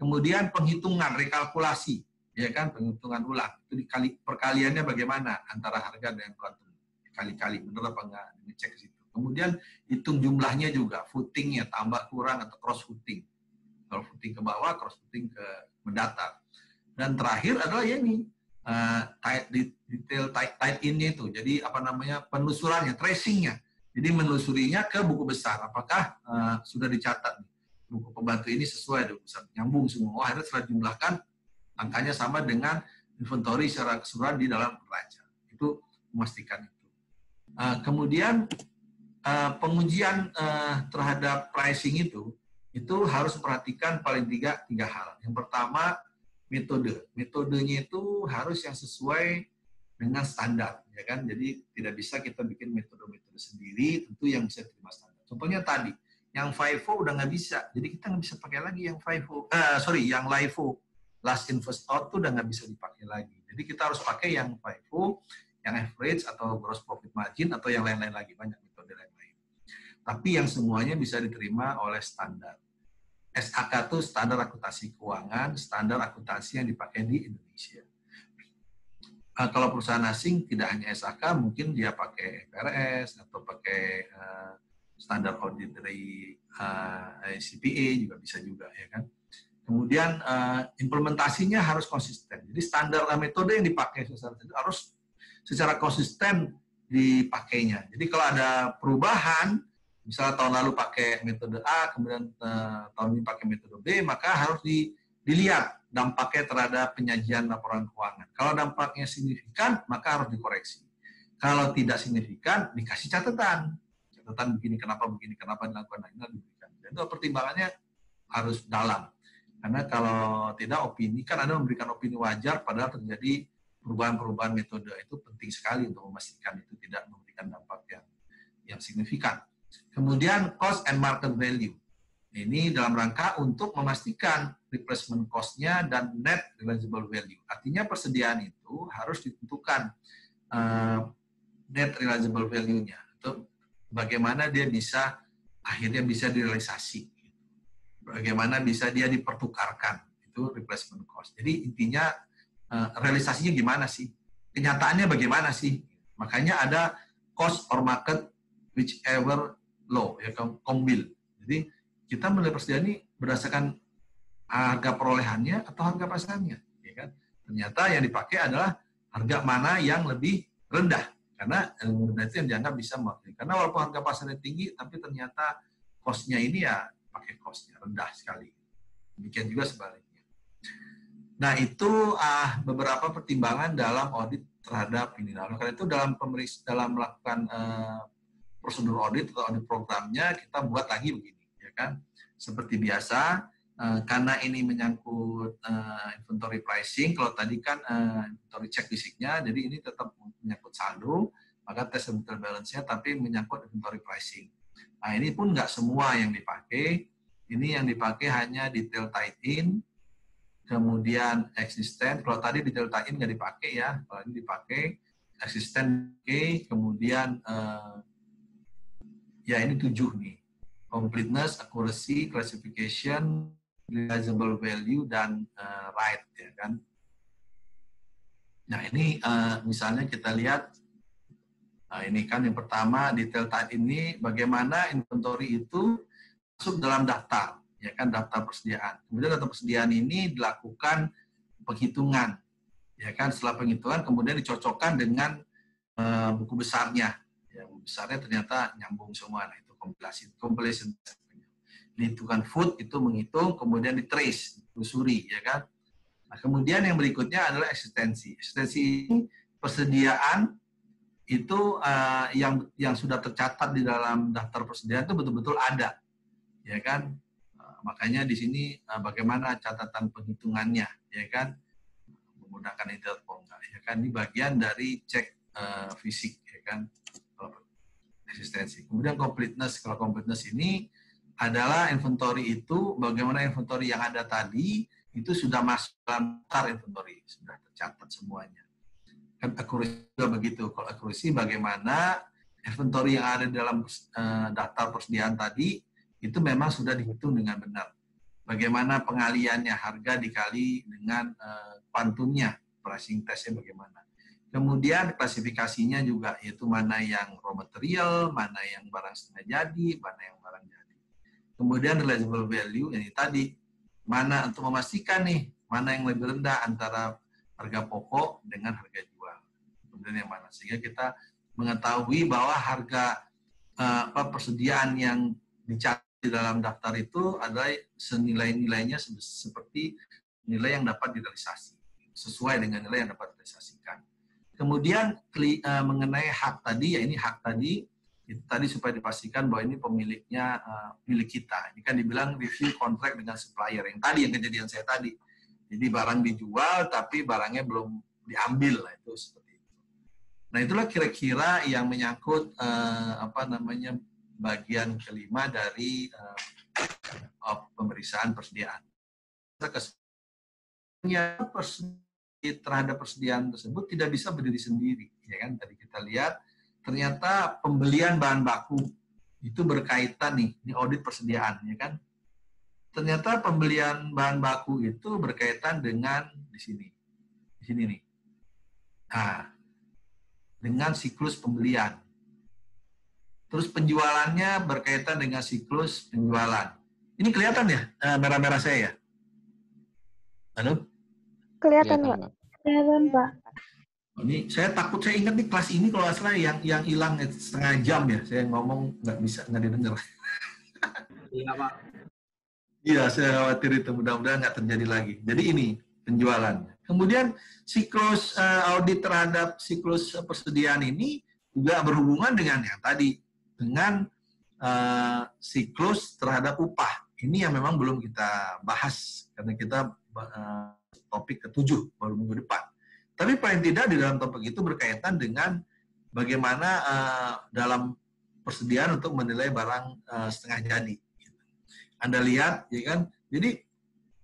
Kemudian penghitungan, rekalkulasi, ya kan, penghitungan ulang, itu perkaliannya bagaimana antara harga dan kuantum, kali-kali benar apa enggak, dicek ke situ. Kemudian hitung jumlahnya juga, footingnya tambah kurang atau cross footing, kalau footing ke bawah, cross footing ke mendatar. Dan terakhir adalah ya ini detail tight in-nya itu, jadi penelusurannya, tracing-nya, jadi menelusurinya ke buku besar, apakah sudah dicatat nih, buku pembantu ini sesuai dengan besar, nyambung semua, akhirnya setelah jumlahkan angkanya sama dengan inventory secara keseluruhan di dalam neraca. Itu memastikan itu. Kemudian pengujian terhadap pricing itu harus perhatikan paling tiga hal. Yang pertama, metode. Metodenya itu harus yang sesuai dengan standar, ya kan? Jadi tidak bisa kita bikin metode-metode sendiri, tentu yang bisa terima standar. Contohnya tadi, yang FIFO udah nggak bisa, jadi kita nggak bisa pakai lagi yang yang LIFO, last in first out tuh udah nggak bisa dipakai lagi. Jadi kita harus pakai yang FIFO, yang average atau gross profit margin atau yang lain-lain lagi, banyak metode lain-lain. Tapi yang semuanya bisa diterima oleh standar. SAK itu standar akuntansi keuangan, standar akuntansi yang dipakai di Indonesia. Kalau perusahaan asing tidak hanya SAK, mungkin dia pakai FRS atau pakai standar audit dari CPA juga bisa juga, ya kan. Kemudian implementasinya harus konsisten. Jadi standar metode yang dipakai harus secara konsisten dipakainya. Jadi kalau ada perubahan, misalnya tahun lalu pakai metode A, kemudian tahun ini pakai metode B, maka harus dilihat dampaknya terhadap penyajian laporan keuangan. Kalau dampaknya signifikan, maka harus dikoreksi. Kalau tidak signifikan, dikasih catatan. Catatan begini, kenapa dilakukan, nah, ini diberikan. Dan itu pertimbangannya harus dalam. Karena kalau tidak opini, kan Anda memberikan opini wajar, padahal terjadi perubahan-perubahan metode. Itu penting sekali untuk memastikan itu tidak memberikan dampak yang signifikan. Kemudian cost and market value. Ini dalam rangka untuk memastikan replacement cost-nya dan net realizable value. Artinya persediaan itu harus ditentukan net realizable value-nya. Itu bagaimana dia akhirnya bisa direalisasi. Bagaimana bisa dia dipertukarkan. Itu replacement cost. Jadi intinya realisasinya gimana sih? Kenyataannya bagaimana sih? Makanya ada cost or market whichever low, ya, kombil. Jadi kita menilai persediaan ini berdasarkan harga perolehannya atau harga pasarnya, ya kan? Ternyata yang dipakai adalah harga mana yang lebih rendah, karena yang rendah itu yang dianggap bisa mewakili. Karena walaupun harga pasarnya tinggi, tapi ternyata cost-nya ini ya pakai cost-nya rendah sekali. Demikian juga sebaliknya. Nah, itu beberapa pertimbangan dalam audit terhadap ini. Nah, karena itu dalam melakukan prosedur audit atau audit programnya, kita buat lagi begini. Kan? Seperti biasa, karena ini menyangkut inventory pricing, kalau tadi kan inventory check basicnya, jadi ini tetap menyangkut saldo, maka test inventory balance-nya, tapi menyangkut inventory pricing. Nah, ini pun nggak semua yang dipakai, ini yang dipakai hanya detail tied-in, kemudian existent, kalau tadi detail tied-in nggak dipakai ya, kalau ini dipakai, Existence, kemudian ya ini 7 nih. Completeness, accuracy, classification, realizable value, dan right, ya kan. Nah ini misalnya kita lihat, nah ini kan yang pertama detail type ini bagaimana inventory itu masuk dalam daftar, ya kan, daftar persediaan. Kemudian daftar persediaan ini dilakukan penghitungan, ya kan. Setelah penghitungan kemudian dicocokkan dengan buku besarnya. Ya, buku besarnya ternyata nyambung semua. Nah, itu compilation. Dihitungkan food itu menghitung, kemudian di trace, ditelusuri, ya kan. Nah, kemudian yang berikutnya adalah eksistensi. Eksistensi ini persediaan itu yang sudah tercatat di dalam daftar persediaan itu betul-betul ada, ya kan. Makanya di sini bagaimana catatan penghitungannya, ya kan, menggunakan internet atau enggak, ya kan. Ini bagian dari cek fisik, ya kan, eksistensi. Kemudian completeness. Kalau completeness ini adalah inventory itu bagaimana inventory yang ada tadi itu sudah masuk dalam daftar inventory, sudah tercatat semuanya. Kan accuracy juga begitu. Kalau accuracy bagaimana inventory yang ada di dalam daftar persediaan tadi itu memang sudah dihitung dengan benar. Bagaimana pengaliannya, harga dikali dengan kuantumnya, pricing testnya bagaimana. Kemudian klasifikasinya juga, yaitu mana yang raw material, mana yang barang setengah jadi, mana yang barang jadi. Kemudian realizable value, ini tadi, mana untuk memastikan nih, mana yang lebih rendah antara harga pokok dengan harga jual. Kemudian yang mana, sehingga kita mengetahui bahwa harga persediaan yang dicatat di dalam daftar itu adalah senilai-nilainya seperti nilai yang dapat direalisasi, sesuai dengan nilai yang dapat direalisasikan. Kemudian mengenai hak tadi, ya ini hak tadi, itu tadi supaya dipastikan bahwa ini pemiliknya milik kita. Ini kan dibilang review kontrak dengan supplier. Yang tadi yang kejadian saya tadi. Jadi barang dijual tapi barangnya belum diambil, lah itu seperti itu. Nah itulah kira-kira yang menyangkut bagian kelima dari pemeriksaan persediaan. Terhadap persediaan tersebut tidak bisa berdiri sendiri, ya kan. Tadi kita lihat ternyata pembelian bahan baku itu berkaitan nih, ini audit persediaan, ya kan. Ternyata pembelian bahan baku itu berkaitan dengan di sini nih. Nah, dengan siklus pembelian. Terus penjualannya berkaitan dengan siklus penjualan. Ini kelihatan ya merah-merah saya ya? Halo? Kelihatan, Pak. Kelihatan, Pak. Ini saya takut, saya ingat nih kelas ini kalau nggak salah yang hilang setengah jam ya. Saya ngomong nggak didengar. Iya, Pak. Iya, saya khawatir itu. Mudah-mudahan nggak terjadi lagi. Jadi ini penjualan. Kemudian siklus audit terhadap siklus persediaan ini juga berhubungan dengan yang tadi, dengan siklus terhadap upah. Ini yang memang belum kita bahas karena kita topik ke-7 baru minggu depan. Tapi paling tidak di dalam topik itu berkaitan dengan bagaimana dalam persediaan untuk menilai barang setengah jadi. Anda lihat, ya kan? Jadi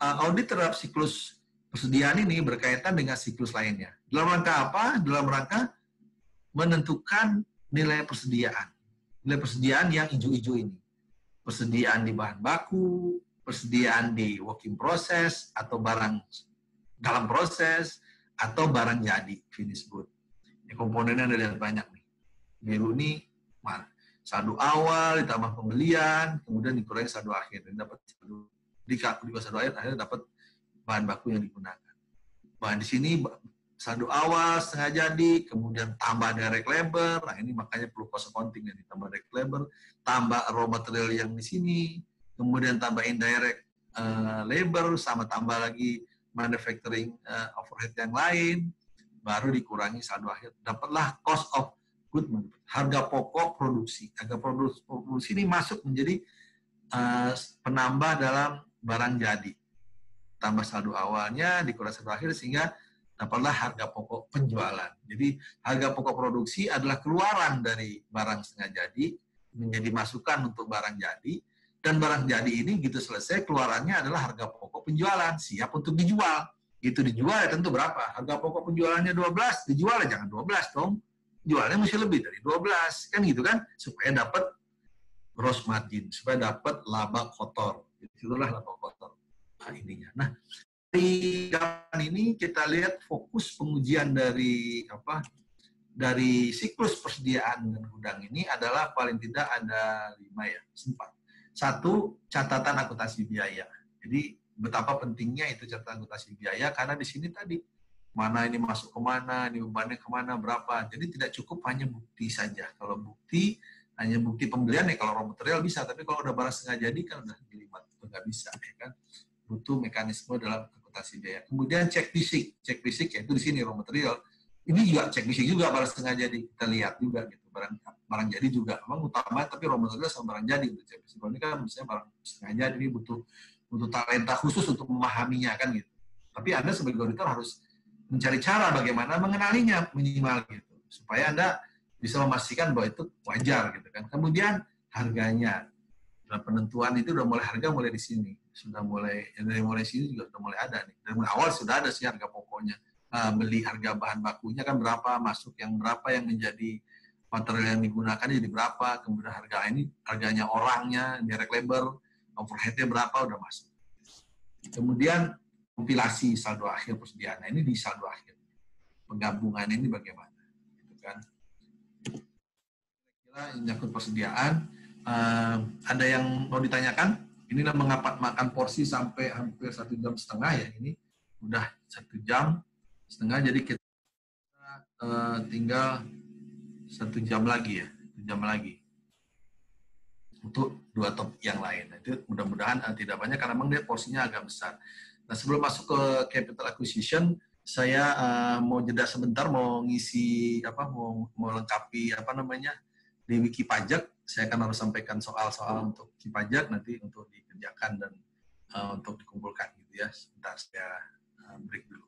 audit terhadap siklus persediaan ini berkaitan dengan siklus lainnya. Dalam rangka apa? Dalam rangka menentukan nilai persediaan. Nilai persediaan yang hijau-hijau ini. Persediaan di bahan baku, persediaan di work in process, atau barang dalam proses, atau barang jadi, finish good. Ya, komponennya ada lihat banyak nih. Biru ini mana? Saldo awal ditambah pembelian, kemudian dikurangi saldo akhir. Dan dapat saldo akhir, akhirnya dapat bahan baku yang digunakan. Bahan di sini saldo awal setengah jadi, kemudian tambah direct labor. Nah ini makanya perlu cost accounting, ya, tambah direct labor, tambah raw material yang di sini, kemudian tambah indirect labor, sama tambah lagi manufacturing overhead yang lain, baru dikurangi saldo akhir. Dapatlah cost of good, harga pokok produksi. Harga produksi ini masuk menjadi penambah dalam barang jadi. Tambah saldo awalnya, dikurangi saldo akhir, sehingga dapatlah harga pokok penjualan. Jadi harga pokok produksi adalah keluaran dari barang setengah jadi, menjadi masukan untuk barang jadi, dan barang jadi ini gitu selesai, keluarannya adalah harga pokok penjualan, siap untuk dijual. Itu dijual ya tentu berapa? Harga pokok penjualannya 12, dijual ya jangan 12 dong. jualnya mesti lebih dari 12, kan gitu kan, supaya dapat gross margin, supaya dapat laba kotor. Itulah laba kotor. Nah, ininya. Nah, di gambar ini kita lihat fokus pengujian dari dari siklus persediaan dan gudang ini adalah paling tidak ada 5 ya, 4. Satu, catatan akuntansi biaya. Jadi betapa pentingnya itu catatan akuntansi biaya karena di sini tadi mana ini masuk kemana, ini bebannya kemana, berapa. Jadi tidak cukup hanya bukti saja. Kalau bukti hanya bukti pembelian ya kalau raw material bisa, tapi kalau udah barang setengah jadi kan udah dilibat, itu nggak bisa ya kan. Butuh mekanisme dalam akuntansi biaya. Kemudian cek fisik yaitu di sini raw material. Ini juga cek fisik juga barang setengah jadi, kita lihat juga gitu, barang jadi juga memang utama, tapi raw material sama barang jadi untuk cek fisik. Ini kan misalnya barang setengah jadi ini butuh talenta khusus untuk memahaminya kan gitu. Tapi Anda sebagai auditor harus mencari cara bagaimana mengenalinya minimal gitu, supaya Anda bisa memastikan bahwa itu wajar gitu kan. Kemudian harganya, nah, penentuan itu udah mulai harga mulai di sini, sudah mulai dari mulai sini juga sudah mulai ada nih. Dari awal sudah ada sih harga pokoknya. Beli harga bahan bakunya kan berapa, masuk yang berapa, yang menjadi material yang digunakan jadi berapa, kemudian harganya orangnya, direct labor, overhead-nya berapa, udah masuk. Kemudian kompilasi saldo akhir persediaan. Nah, ini di saldo akhir. Penggabungan ini bagaimana? Gitu kan. Kira-kira menyangkut persediaan, ada yang mau ditanyakan? Inilah mengapa makan porsi sampai hampir 1,5 jam ya, ini udah 1,5 jam, jadi kita tinggal 1 jam lagi ya, 1 jam lagi untuk 2 topik yang lain. Nah, itu mudah-mudahan tidak banyak karena memang dia porsinya agak besar. Nah, sebelum masuk ke capital acquisition, saya mau jeda sebentar, mau ngisi mau lengkapi di wiki pajak. Saya akan harus sampaikan soal-soal untuk wiki pajak nanti untuk dikerjakan dan untuk dikumpulkan gitu ya. Sebentar saya break dulu.